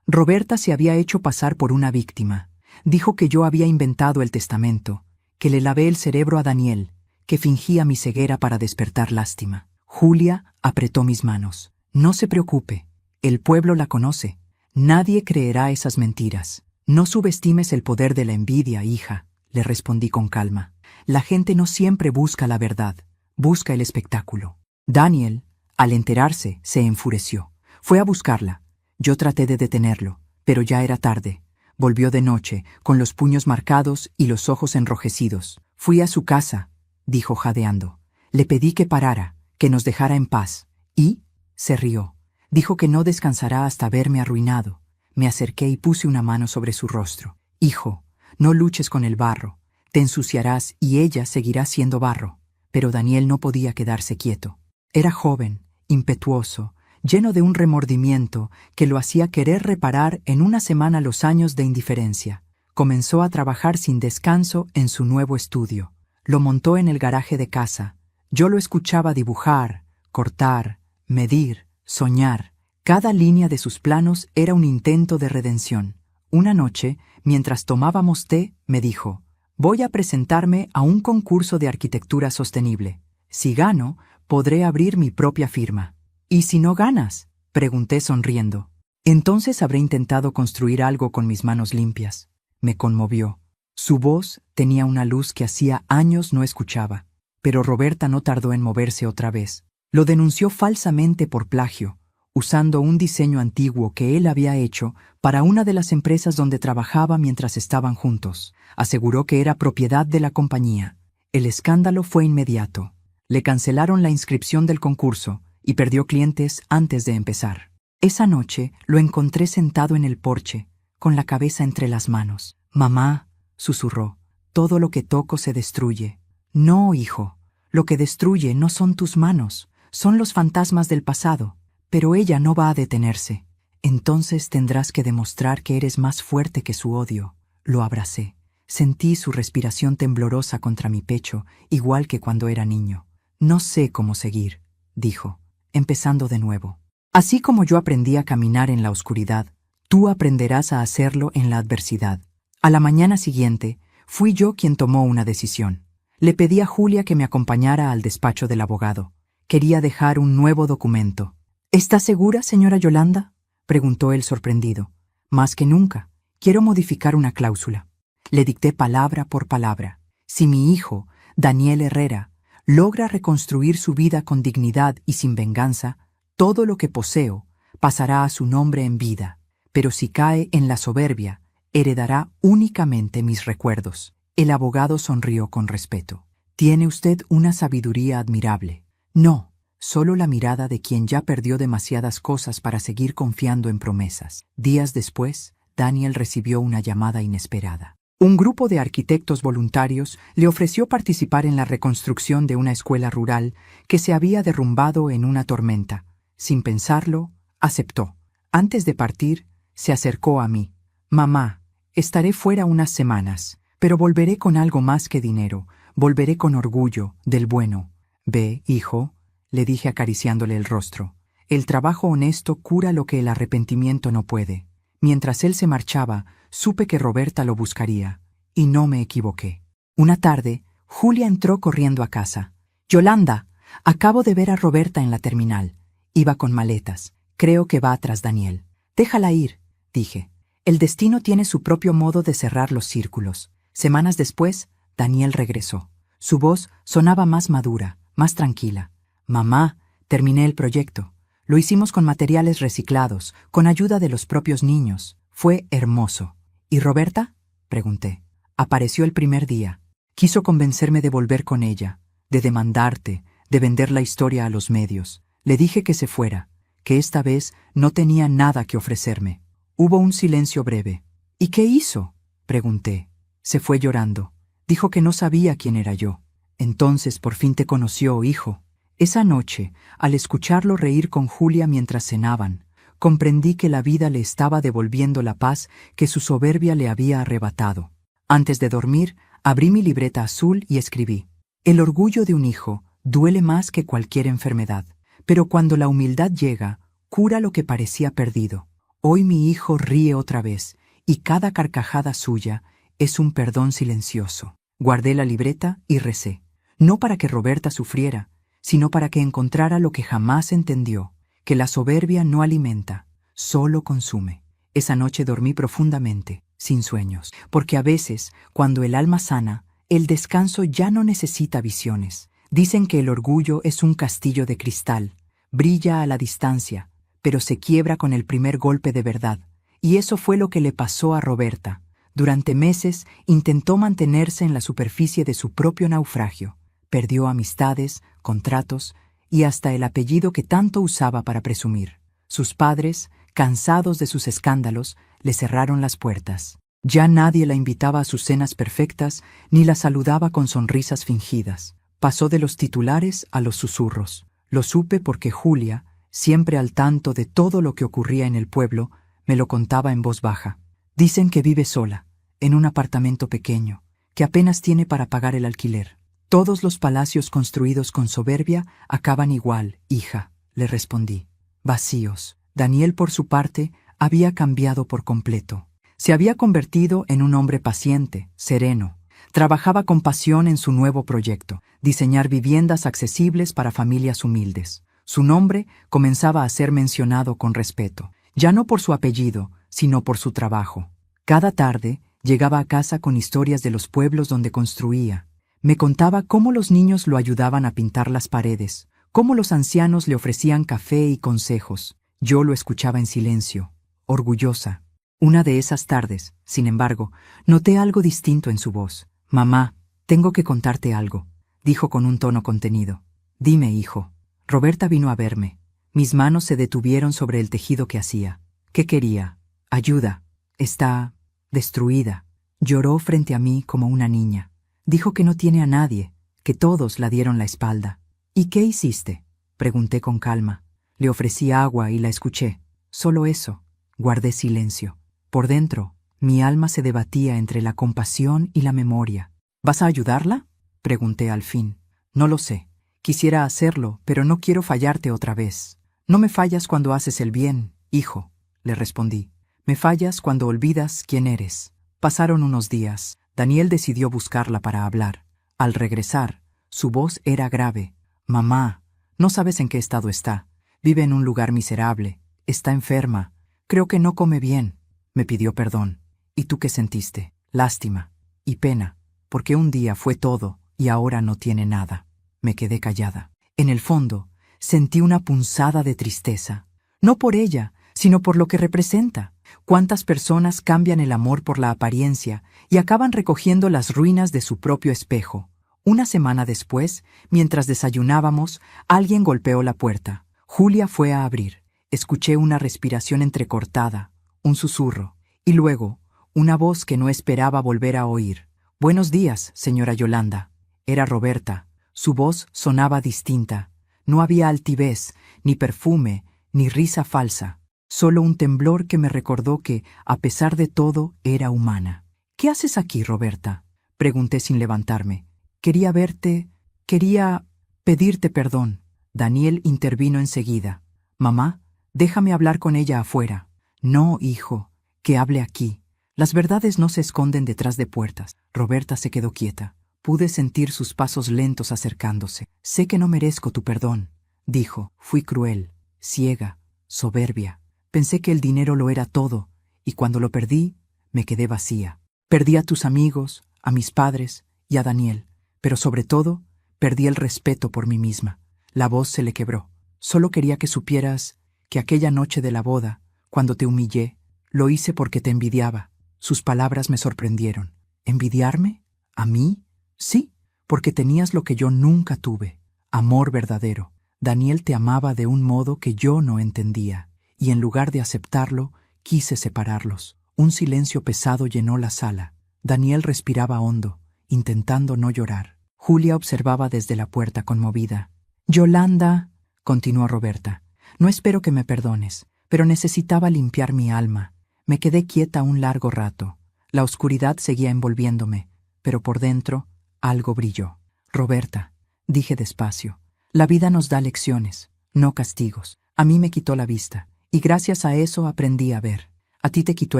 Speaker 1: Roberta se había hecho pasar por una víctima. Dijo que yo había inventado el testamento, que le lavé el cerebro a Daniel, que fingía mi ceguera para despertar lástima. Julia apretó mis manos. «No se preocupe, el pueblo la conoce. Nadie creerá esas mentiras. No subestimes el poder de la envidia, hija», le respondí con calma. «La gente no siempre busca la verdad, busca el espectáculo». Daniel, al enterarse, se enfureció. Fue a buscarla. Yo traté de detenerlo, pero ya era tarde. Volvió de noche, con los puños marcados y los ojos enrojecidos. «Fui a su casa», dijo jadeando. «Le pedí que parara, que nos dejara en paz. Y...» se rió. «Dijo que no descansará hasta verme arruinado». Me acerqué y puse una mano sobre su rostro. «Hijo, no luches con el barro. Te ensuciarás y ella seguirá siendo barro. Pero Daniel no podía quedarse quieto. Era joven, impetuoso, lleno de un remordimiento que lo hacía querer reparar en una semana los años de indiferencia. Comenzó a trabajar sin descanso en su nuevo estudio. Lo montó en el garaje de casa. Yo lo escuchaba dibujar, cortar, medir, soñar. Cada línea de sus planos era un intento de redención. Una noche, mientras tomábamos té, me dijo: «Voy a presentarme a un concurso de arquitectura sostenible. Si gano, podré abrir mi propia firma». «¿Y si no ganas?», pregunté sonriendo. «Entonces habré intentado construir algo con mis manos limpias». Me conmovió. Su voz tenía una luz que hacía años no escuchaba. Pero Roberta no tardó en moverse otra vez. Lo denunció falsamente por plagio, usando un diseño antiguo que él había hecho para una de las empresas donde trabajaba mientras estaban juntos. Aseguró que era propiedad de la compañía. El escándalo fue inmediato. Le cancelaron la inscripción del concurso y perdió clientes antes de empezar. Esa noche lo encontré sentado en el porche, con la cabeza entre las manos. «Mamá», susurró, «todo lo que toco se destruye». «No, hijo, lo que destruye no son tus manos, son los fantasmas del pasado». «Pero ella no va a detenerse». «Entonces tendrás que demostrar que eres más fuerte que su odio». Lo abracé. Sentí su respiración temblorosa contra mi pecho, igual que cuando era niño. «No sé cómo seguir», dijo, empezando de nuevo. «Así como yo aprendí a caminar en la oscuridad, tú aprenderás a hacerlo en la adversidad». A la mañana siguiente, fui yo quien tomó una decisión. Le pedí a Julia que me acompañara al despacho del abogado. Quería dejar un nuevo documento. «¿Está segura, señora Yolanda?», preguntó él sorprendido. «Más que nunca. Quiero modificar una cláusula». Le dicté palabra por palabra. «Si mi hijo, Daniel Herrera, logra reconstruir su vida con dignidad y sin venganza, todo lo que poseo pasará a su nombre en vida. Pero si cae en la soberbia, heredará únicamente mis recuerdos». El abogado sonrió con respeto. «Tiene usted una sabiduría admirable». «No, solo la mirada de quien ya perdió demasiadas cosas para seguir confiando en promesas». Días después, Daniel recibió una llamada inesperada. Un grupo de arquitectos voluntarios le ofreció participar en la reconstrucción de una escuela rural que se había derrumbado en una tormenta. Sin pensarlo, aceptó. Antes de partir, se acercó a mí. «Mamá, estaré fuera unas semanas, pero volveré con algo más que dinero. Volveré con orgullo, del bueno». «Ve, hijo», le dije acariciándole el rostro. «El trabajo honesto cura lo que el arrepentimiento no puede». Mientras él se marchaba, supe que Roberta lo buscaría, y no me equivoqué. Una tarde, Julia entró corriendo a casa. «Yolanda, acabo de ver a Roberta en la terminal. Iba con maletas. Creo que va tras Daniel». «Déjala ir», dije. «El destino tiene su propio modo de cerrar los círculos». Semanas después, Daniel regresó. Su voz sonaba más madura, más tranquila. «Mamá, terminé el proyecto. Lo hicimos con materiales reciclados, con ayuda de los propios niños. Fue hermoso». «¿Y Roberta?», pregunté. «Apareció el primer día. Quiso convencerme de volver con ella, de demandarte, de vender la historia a los medios. Le dije que se fuera, que esta vez no tenía nada que ofrecerme». Hubo un silencio breve. «¿Y qué hizo?», pregunté. Se fue llorando. Dijo que no sabía quién era yo. «Entonces por fin te conoció, hijo». Esa noche, al escucharlo reír con Julia mientras cenaban, comprendí que la vida le estaba devolviendo la paz que su soberbia le había arrebatado. Antes de dormir, abrí mi libreta azul y escribí: «El orgullo de un hijo duele más que cualquier enfermedad, pero cuando la humildad llega, cura lo que parecía perdido. Hoy mi hijo ríe otra vez, y cada carcajada suya es un perdón silencioso». Guardé la libreta y recé, no para que Roberta sufriera, sino para que encontrara lo que jamás entendió, que la soberbia no alimenta, solo consume. Esa noche dormí profundamente, sin sueños, porque a veces, cuando el alma sana, el descanso ya no necesita visiones. Dicen que el orgullo es un castillo de cristal, brilla a la distancia, pero se quiebra con el primer golpe de verdad. Y eso fue lo que le pasó a Roberta. Durante meses intentó mantenerse en la superficie de su propio naufragio. Perdió amistades, contratos y hasta el apellido que tanto usaba para presumir. Sus padres, cansados de sus escándalos, le cerraron las puertas. Ya nadie la invitaba a sus cenas perfectas ni la saludaba con sonrisas fingidas. Pasó de los titulares a los susurros. Lo supe porque Julia, siempre al tanto de todo lo que ocurría en el pueblo, me lo contaba en voz baja. Dicen que vive sola, en un apartamento pequeño, que apenas tiene para pagar el alquiler. Todos los palacios construidos con soberbia acaban igual, hija, le respondí. Vacíos. Daniel, por su parte, había cambiado por completo. Se había convertido en un hombre paciente, sereno. Trabajaba con pasión en su nuevo proyecto, diseñar viviendas accesibles para familias humildes. Su nombre comenzaba a ser mencionado con respeto, ya no por su apellido, sino por su trabajo. Cada tarde llegaba a casa con historias de los pueblos donde construía. Me contaba cómo los niños lo ayudaban a pintar las paredes, cómo los ancianos le ofrecían café y consejos. Yo lo escuchaba en silencio, orgullosa. Una de esas tardes, sin embargo, noté algo distinto en su voz. «Mamá, tengo que contarte algo», dijo con un tono contenido. «Dime, hijo». Roberta vino a verme. Mis manos se detuvieron sobre el tejido que hacía. ¿Qué quería? Ayuda. Está destruida. Lloró frente a mí como una niña. Dijo que no tiene a nadie, que todos la dieron la espalda. «¿Y qué hiciste?», pregunté con calma. Le ofrecí agua y la escuché. Solo eso. Guardé silencio. Por dentro, mi alma se debatía entre la compasión y la memoria. «¿Vas a ayudarla?», pregunté al fin. «No lo sé. Quisiera hacerlo, pero no quiero fallarte otra vez». «No me fallas cuando haces el bien, hijo», le respondí. «Me fallas cuando olvidas quién eres». Pasaron unos días. Daniel decidió buscarla para hablar. Al regresar, su voz era grave. «Mamá, no sabes en qué estado está. Vive en un lugar miserable. Está enferma. Creo que no come bien». Me pidió perdón. «¿Y tú qué sentiste?» «Lástima y pena, porque un día fue todo y ahora no tiene nada». Me quedé callada. En el fondo, sentí una punzada de tristeza. No por ella, sino por lo que representa. Cuántas personas cambian el amor por la apariencia y acaban recogiendo las ruinas de su propio espejo. Una semana después, mientras desayunábamos, alguien golpeó la puerta. Julia fue a abrir. Escuché una respiración entrecortada, un susurro, y luego, una voz que no esperaba volver a oír. «Buenos días, señora Yolanda». Era Roberta. Su voz sonaba distinta. No había altivez, ni perfume, ni risa falsa. Solo un temblor que me recordó que, a pesar de todo, era humana. «¿Qué haces aquí, Roberta?», pregunté sin levantarme. «Quería verte, quería pedirte perdón». Daniel intervino enseguida. «Mamá, déjame hablar con ella afuera». «No, hijo, que hable aquí. Las verdades no se esconden detrás de puertas». Roberta se quedó quieta. Pude sentir sus pasos lentos acercándose. «Sé que no merezco tu perdón», dijo. «Fui cruel, ciega, soberbia. Pensé que el dinero lo era todo, y cuando lo perdí, me quedé vacía. Perdí a tus amigos, a mis padres y a Daniel, pero sobre todo, perdí el respeto por mí misma». La voz se le quebró. «Solo quería que supieras que aquella noche de la boda, cuando te humillé, lo hice porque te envidiaba». Sus palabras me sorprendieron. «¿Envidiarme? ¿A mí?» «Sí, porque tenías lo que yo nunca tuve, amor verdadero. Daniel te amaba de un modo que yo no entendía, y en lugar de aceptarlo, quise separarlos». Un silencio pesado llenó la sala. Daniel respiraba hondo, intentando no llorar. Julia observaba desde la puerta conmovida. «Yolanda», continuó Roberta, «no espero que me perdones, pero necesitaba limpiar mi alma». Me quedé quieta un largo rato. La oscuridad seguía envolviéndome, pero por dentro algo brilló. «Roberta», dije despacio, «la vida nos da lecciones, no castigos. A mí me quitó la vista, y gracias a eso aprendí a ver. A ti te quitó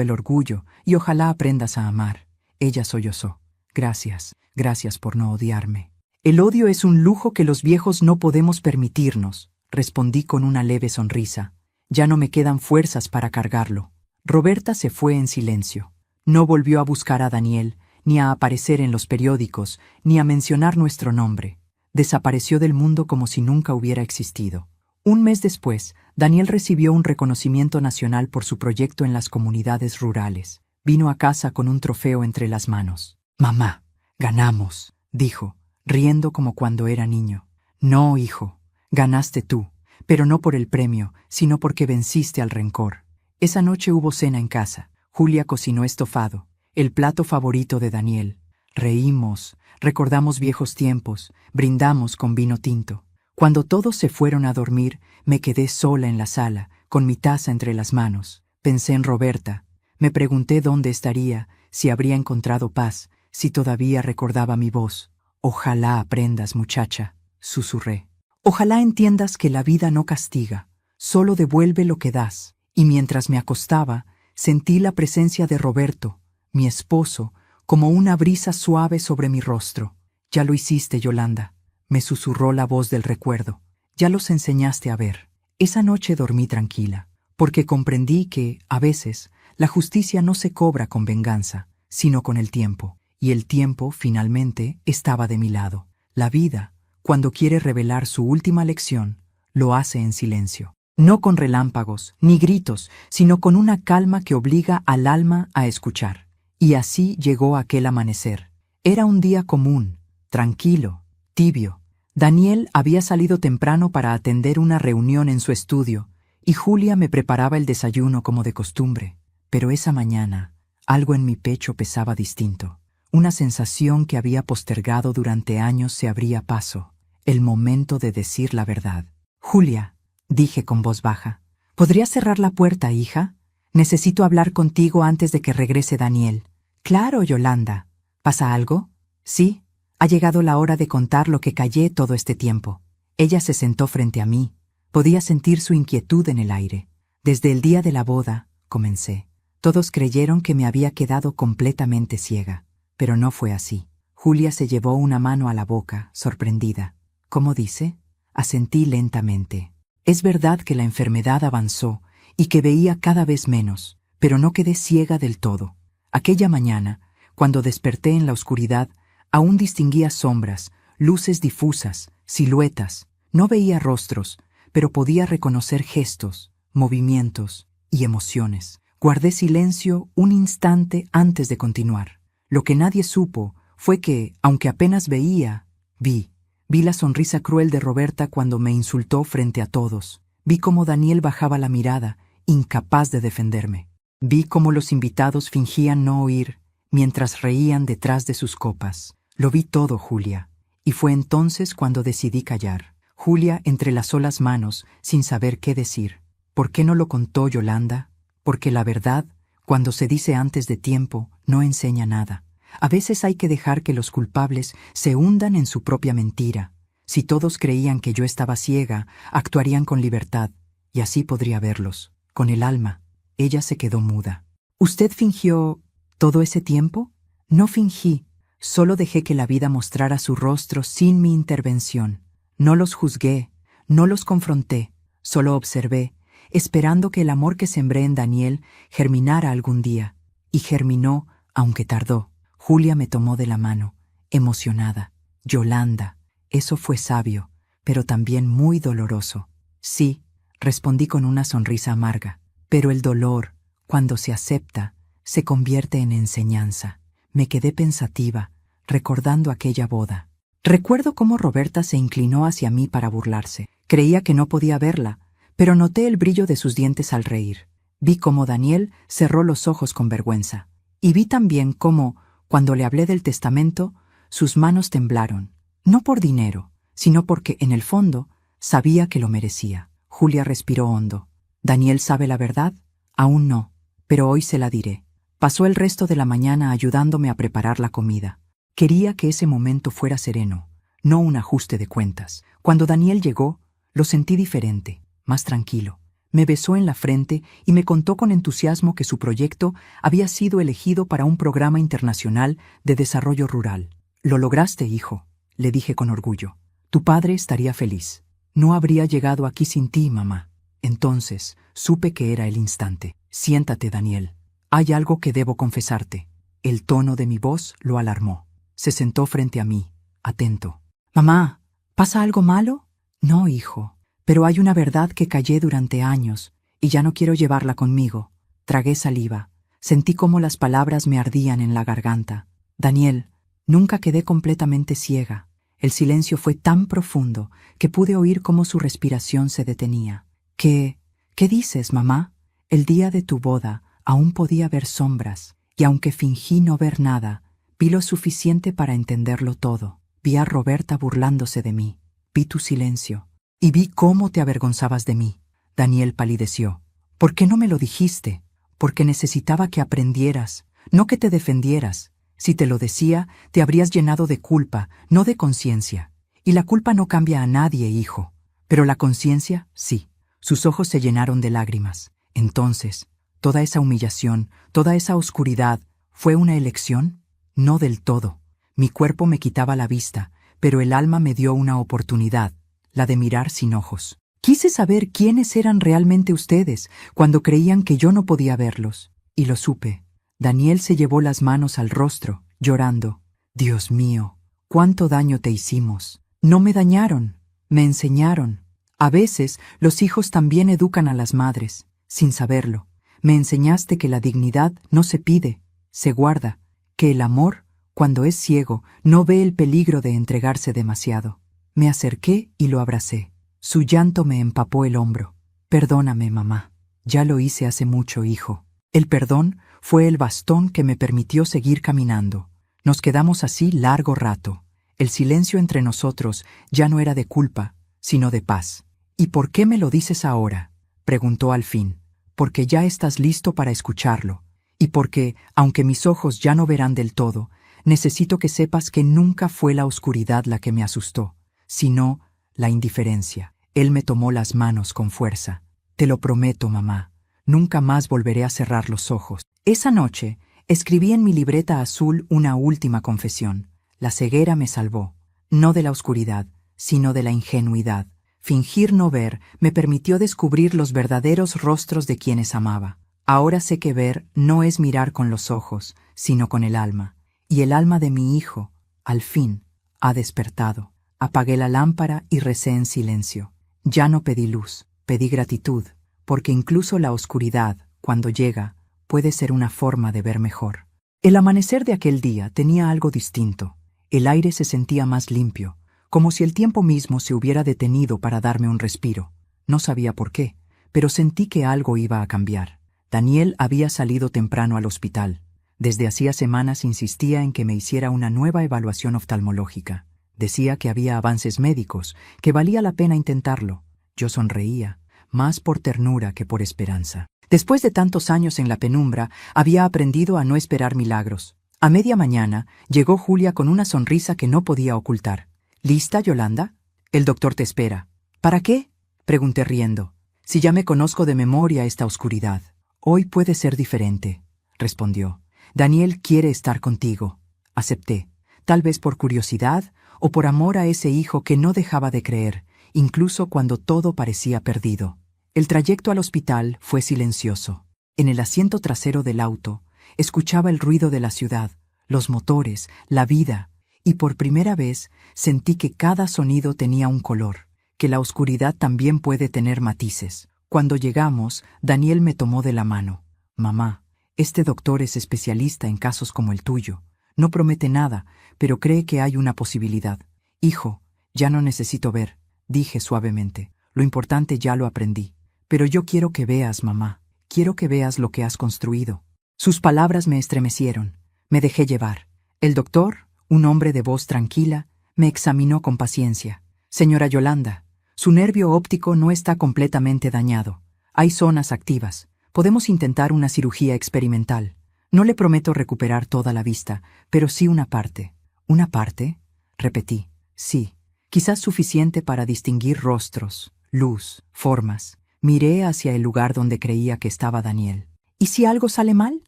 Speaker 1: el orgullo, y ojalá aprendas a amar». Ella sollozó. «Gracias, gracias por no odiarme». «El odio es un lujo que los viejos no podemos permitirnos», respondí con una leve sonrisa. «Ya no me quedan fuerzas para cargarlo». Roberta se fue en silencio. No volvió a buscar a Daniel, ni a aparecer en los periódicos, ni a mencionar nuestro nombre. Desapareció del mundo como si nunca hubiera existido. Un mes después, Daniel recibió un reconocimiento nacional por su proyecto en las comunidades rurales. Vino a casa con un trofeo entre las manos. «Mamá, ganamos», dijo, riendo como cuando era niño. «No, hijo, ganaste tú, pero no por el premio, sino porque venciste al rencor». Esa noche hubo cena en casa. Julia cocinó estofado. el plato favorito de Daniel. Reímos, recordamos viejos tiempos, brindamos con vino tinto. Cuando todos se fueron a dormir, me quedé sola en la sala, con mi taza entre las manos. Pensé en Roberta. Me pregunté dónde estaría, si habría encontrado paz, si todavía recordaba mi voz. Ojalá aprendas, muchacha, susurré. Ojalá entiendas que la vida no castiga, solo devuelve lo que das. Y mientras me acostaba, sentí la presencia de Roberto, mi esposo, como una brisa suave sobre mi rostro. Ya lo hiciste, Yolanda, me susurró la voz del recuerdo. Ya los enseñaste a ver. Esa noche dormí tranquila, porque comprendí que, a veces, la justicia no se cobra con venganza, sino con el tiempo. Y el tiempo, finalmente, estaba de mi lado. La vida, cuando quiere revelar su última lección, lo hace en silencio. No con relámpagos, ni gritos, sino con una calma que obliga al alma a escuchar. Y así llegó aquel amanecer. Era un día común, tranquilo, tibio. Daniel había salido temprano para atender una reunión en su estudio, y Julia me preparaba el desayuno como de costumbre. Pero esa mañana, algo en mi pecho pesaba distinto. Una sensación que había postergado durante años se abría paso. El momento de decir la verdad. Julia, dije con voz baja, ¿podrías cerrar la puerta, hija? Necesito hablar contigo antes de que regrese Daniel. Claro, Yolanda. ¿Pasa algo? Sí. Ha llegado la hora de contar lo que callé todo este tiempo. Ella se sentó frente a mí. Podía sentir su inquietud en el aire. Desde el día de la boda, comencé. Todos creyeron que me había quedado completamente ciega. Pero no fue así. Julia se llevó una mano a la boca, sorprendida. ¿Cómo dice? Asentí lentamente. Es verdad que la enfermedad avanzó y que veía cada vez menos, pero no quedé ciega del todo. Aquella mañana, cuando desperté en la oscuridad, aún distinguía sombras, luces difusas, siluetas. No veía rostros, pero podía reconocer gestos, movimientos y emociones. Guardé silencio un instante antes de continuar. Lo que nadie supo fue que, aunque apenas veía, vi la sonrisa cruel de Roberta cuando me insultó frente a todos. Vi cómo Daniel bajaba la mirada, incapaz de defenderme. Vi cómo los invitados fingían no oír, mientras reían detrás de sus copas. Lo vi todo, Julia, y fue entonces cuando decidí callar. Julia entrelazó las manos, sin saber qué decir. ¿Por qué no lo contó Yolanda? Porque la verdad, cuando se dice antes de tiempo, no enseña nada. A veces hay que dejar que los culpables se hundan en su propia mentira. Si todos creían que yo estaba ciega, actuarían con libertad, y así podría verlos, con el alma. Ella se quedó muda. ¿Usted fingió todo ese tiempo? No fingí, solo dejé que la vida mostrara su rostro sin mi intervención. No los juzgué, no los confronté, solo observé, esperando que el amor que sembré en Daniel germinara algún día. Y germinó, aunque tardó. Julia me tomó de la mano, emocionada. Yolanda, eso fue sabio, pero también muy doloroso. Sí, respondí con una sonrisa amarga. Pero el dolor, cuando se acepta, se convierte en enseñanza. Me quedé pensativa, recordando aquella boda. Recuerdo cómo Roberta se inclinó hacia mí para burlarse. Creía que no podía verla, pero noté el brillo de sus dientes al reír. Vi cómo Daniel cerró los ojos con vergüenza. Y vi también cómo, cuando le hablé del testamento, sus manos temblaron. No por dinero, sino porque, en el fondo, sabía que lo merecía. Julia respiró hondo. ¿Daniel sabe la verdad? Aún no, pero hoy se la diré. Pasó el resto de la mañana ayudándome a preparar la comida. Quería que ese momento fuera sereno, no un ajuste de cuentas. Cuando Daniel llegó, lo sentí diferente, más tranquilo. Me besó en la frente y me contó con entusiasmo que su proyecto había sido elegido para un programa internacional de desarrollo rural. «Lo lograste, hijo», le dije con orgullo. «Tu padre estaría feliz. No habría llegado aquí sin ti, mamá». Entonces supe que era el instante. «Siéntate, Daniel. Hay algo que debo confesarte». El tono de mi voz lo alarmó. Se sentó frente a mí, atento. «Mamá, ¿pasa algo malo?» «No, hijo. Pero hay una verdad que callé durante años y ya no quiero llevarla conmigo». Tragué saliva. Sentí cómo las palabras me ardían en la garganta. «Daniel, nunca quedé completamente ciega». El silencio fue tan profundo que pude oír cómo su respiración se detenía. ¿Qué dices, mamá? El día de tu boda aún podía ver sombras, y aunque fingí no ver nada, vi lo suficiente para entenderlo todo. Vi a Roberta burlándose de mí, vi tu silencio, y vi cómo te avergonzabas de mí. Daniel palideció. ¿Por qué no me lo dijiste? Porque necesitaba que aprendieras, no que te defendieras. Si te lo decía, te habrías llenado de culpa, no de conciencia. Y la culpa no cambia a nadie, hijo. Pero la conciencia, sí. Sus ojos se llenaron de lágrimas. Entonces, toda esa humillación, toda esa oscuridad, ¿fue una elección? No del todo. Mi cuerpo me quitaba la vista, pero el alma me dio una oportunidad, la de mirar sin ojos. Quise saber quiénes eran realmente ustedes, cuando creían que yo no podía verlos. Y lo supe. Daniel se llevó las manos al rostro, llorando. Dios mío, cuánto daño te hicimos. No me dañaron, me enseñaron. A veces los hijos también educan a las madres, sin saberlo. Me enseñaste que la dignidad no se pide, se guarda, que el amor, cuando es ciego, no ve el peligro de entregarse demasiado. Me acerqué y lo abracé. Su llanto me empapó el hombro. Perdóname, mamá. Ya lo hice hace mucho, hijo. El perdón fue el bastón que me permitió seguir caminando. Nos quedamos así largo rato. El silencio entre nosotros ya no era de culpa, sino de paz. ¿Y por qué me lo dices ahora?, preguntó al fin. Porque ya estás listo para escucharlo. Y porque, aunque mis ojos ya no verán del todo, necesito que sepas que nunca fue la oscuridad la que me asustó, sino la indiferencia. Él me tomó las manos con fuerza. Te lo prometo, mamá. Nunca más volveré a cerrar los ojos. Esa noche, escribí en mi libreta azul una última confesión. La ceguera me salvó, no de la oscuridad, sino de la ingenuidad. Fingir no ver me permitió descubrir los verdaderos rostros de quienes amaba. Ahora sé que ver no es mirar con los ojos, sino con el alma. Y el alma de mi hijo, al fin, ha despertado. Apagué la lámpara y recé en silencio. Ya no pedí luz, pedí gratitud, porque incluso la oscuridad, cuando llega, puede ser una forma de ver mejor. El amanecer de aquel día tenía algo distinto. El aire se sentía más limpio, como si el tiempo mismo se hubiera detenido para darme un respiro. No sabía por qué, pero sentí que algo iba a cambiar. Daniel había salido temprano al hospital. Desde hacía semanas insistía en que me hiciera una nueva evaluación oftalmológica. Decía que había avances médicos, que valía la pena intentarlo. Yo sonreía, más por ternura que por esperanza. Después de tantos años en la penumbra, había aprendido a no esperar milagros. A media mañana, llegó Julia con una sonrisa que no podía ocultar. ¿Lista, Yolanda? El doctor te espera. ¿Para qué?, pregunté riendo. Si ya me conozco de memoria esta oscuridad. Hoy puede ser diferente, respondió. Daniel quiere estar contigo. Acepté, tal vez por curiosidad o por amor a ese hijo que no dejaba de creer, incluso cuando todo parecía perdido. El trayecto al hospital fue silencioso. En el asiento trasero del auto, escuchaba el ruido de la ciudad, los motores, la vida, y por primera vez sentí que cada sonido tenía un color, que la oscuridad también puede tener matices. Cuando llegamos, Daniel me tomó de la mano. Mamá, este doctor es especialista en casos como el tuyo. No promete nada, pero cree que hay una posibilidad. Hijo, ya no necesito ver, dije suavemente. Lo importante ya lo aprendí. Pero yo quiero que veas, mamá. Quiero que veas lo que has construido. Sus palabras me estremecieron. Me dejé llevar. El doctor, un hombre de voz tranquila, me examinó con paciencia. Señora Yolanda, su nervio óptico no está completamente dañado. Hay zonas activas. Podemos intentar una cirugía experimental. No le prometo recuperar toda la vista, pero sí una parte. ¿Una parte?, repetí. Sí, quizás suficiente para distinguir rostros, luz, formas. Miré hacia el lugar donde creía que estaba Daniel. ¿Y si algo sale mal?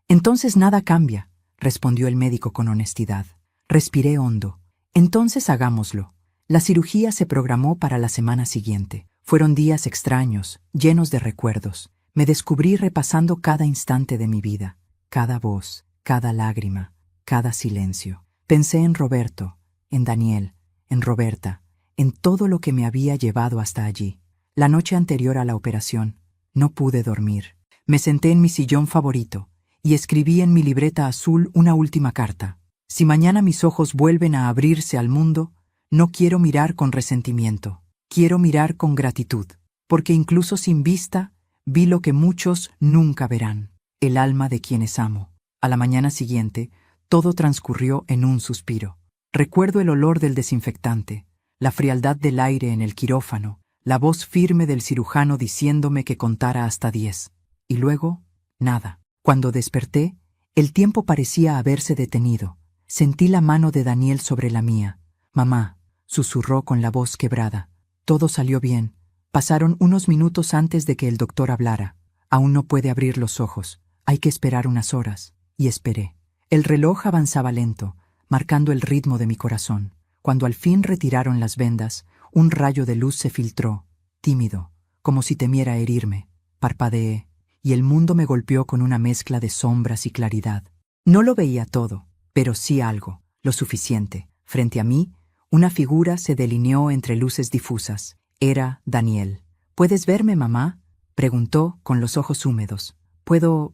Speaker 1: Entonces nada cambia, respondió el médico con honestidad. Respiré hondo. Entonces hagámoslo. La cirugía se programó para la semana siguiente. Fueron días extraños, llenos de recuerdos. Me descubrí repasando cada instante de mi vida, cada voz, cada lágrima, cada silencio. Pensé en Roberto, en Daniel, en Roberta, en todo lo que me había llevado hasta allí. La noche anterior a la operación, no pude dormir. Me senté en mi sillón favorito y escribí en mi libreta azul una última carta. Si mañana mis ojos vuelven a abrirse al mundo, no quiero mirar con resentimiento. Quiero mirar con gratitud, porque incluso sin vista, vi lo que muchos nunca verán, el alma de quienes amo. A la mañana siguiente, todo transcurrió en un suspiro. Recuerdo el olor del desinfectante, la frialdad del aire en el quirófano, la voz firme del cirujano diciéndome que contara hasta 10. Y luego, nada. Cuando desperté, el tiempo parecía haberse detenido. Sentí la mano de Daniel sobre la mía. «Mamá», susurró con la voz quebrada. Todo salió bien. Pasaron unos minutos antes de que el doctor hablara. Aún no puede abrir los ojos. Hay que esperar unas horas. Y esperé. El reloj avanzaba lento, marcando el ritmo de mi corazón. Cuando al fin retiraron las vendas, un rayo de luz se filtró, tímido, como si temiera herirme. Parpadeé, y el mundo me golpeó con una mezcla de sombras y claridad. No lo veía todo, pero sí algo, lo suficiente. Frente a mí, una figura se delineó entre luces difusas. Era Daniel. «¿Puedes verme, mamá?», preguntó con los ojos húmedos. «Puedo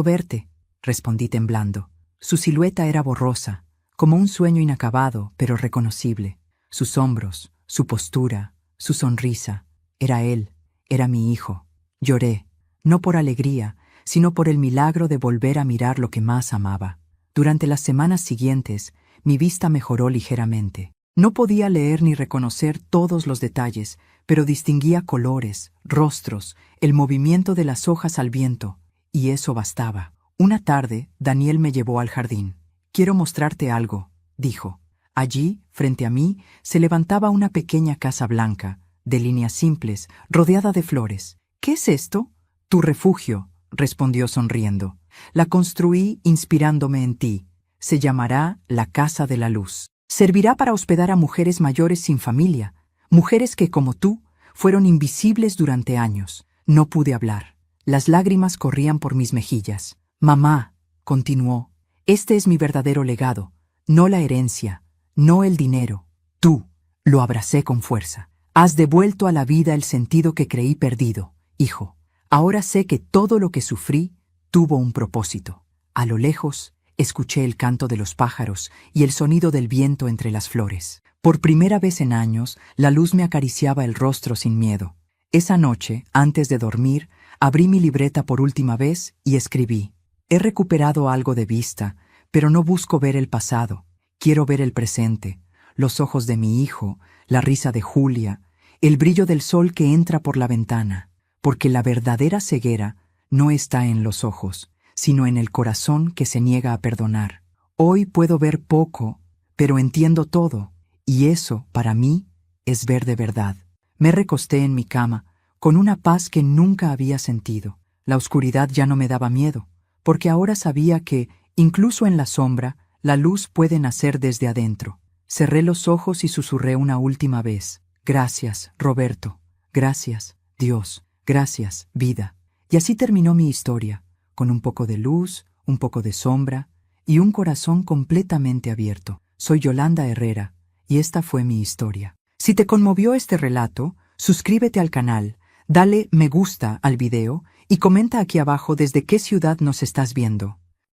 Speaker 1: verte», respondí temblando. Su silueta era borrosa, como un sueño inacabado, pero reconocible. Sus hombros, su postura, su sonrisa. Era él, era mi hijo. Lloré, no por alegría, sino por el milagro de volver a mirar lo que más amaba. Durante las semanas siguientes, mi vista mejoró ligeramente. No podía leer ni reconocer todos los detalles, pero distinguía colores, rostros, el movimiento de las hojas al viento, y eso bastaba. Una tarde, Daniel me llevó al jardín. «Quiero mostrarte algo», dijo. Allí, frente a mí, se levantaba una pequeña casa blanca, de líneas simples, rodeada de flores. «¿Qué es esto?» «Tu refugio», respondió sonriendo. «La construí inspirándome en ti. Se llamará la Casa de la Luz. Servirá para hospedar a mujeres mayores sin familia, mujeres que, como tú, fueron invisibles durante años». No pude hablar. Las lágrimas corrían por mis mejillas. «Mamá», continuó, «este es mi verdadero legado, no la herencia, no el dinero. Tú». Lo abracé con fuerza. «Has devuelto a la vida el sentido que creí perdido, hijo. Ahora sé que todo lo que sufrí tuvo un propósito». A lo lejos, escuché el canto de los pájaros y el sonido del viento entre las flores. Por primera vez en años, la luz me acariciaba el rostro sin miedo. Esa noche, antes de dormir, abrí mi libreta por última vez y escribí. «He recuperado algo de vista, pero no busco ver el pasado. Quiero ver el presente, los ojos de mi hijo, la risa de Julia, el brillo del sol que entra por la ventana, porque la verdadera ceguera no está en los ojos, sino en el corazón que se niega a perdonar. Hoy puedo ver poco, pero entiendo todo, y eso, para mí, es ver de verdad». Me recosté en mi cama, con una paz que nunca había sentido. La oscuridad ya no me daba miedo, porque ahora sabía que, incluso en la sombra, la luz puede nacer desde adentro. Cerré los ojos y susurré una última vez. «Gracias, Roberto. Gracias, Dios. Gracias, vida». Y así terminó mi historia, con un poco de luz, un poco de sombra y un corazón completamente abierto. Soy Yolanda Herrera, y esta fue mi historia. Si te conmovió este relato, suscríbete al canal, dale me gusta al video y comenta aquí abajo desde qué ciudad nos estás viendo.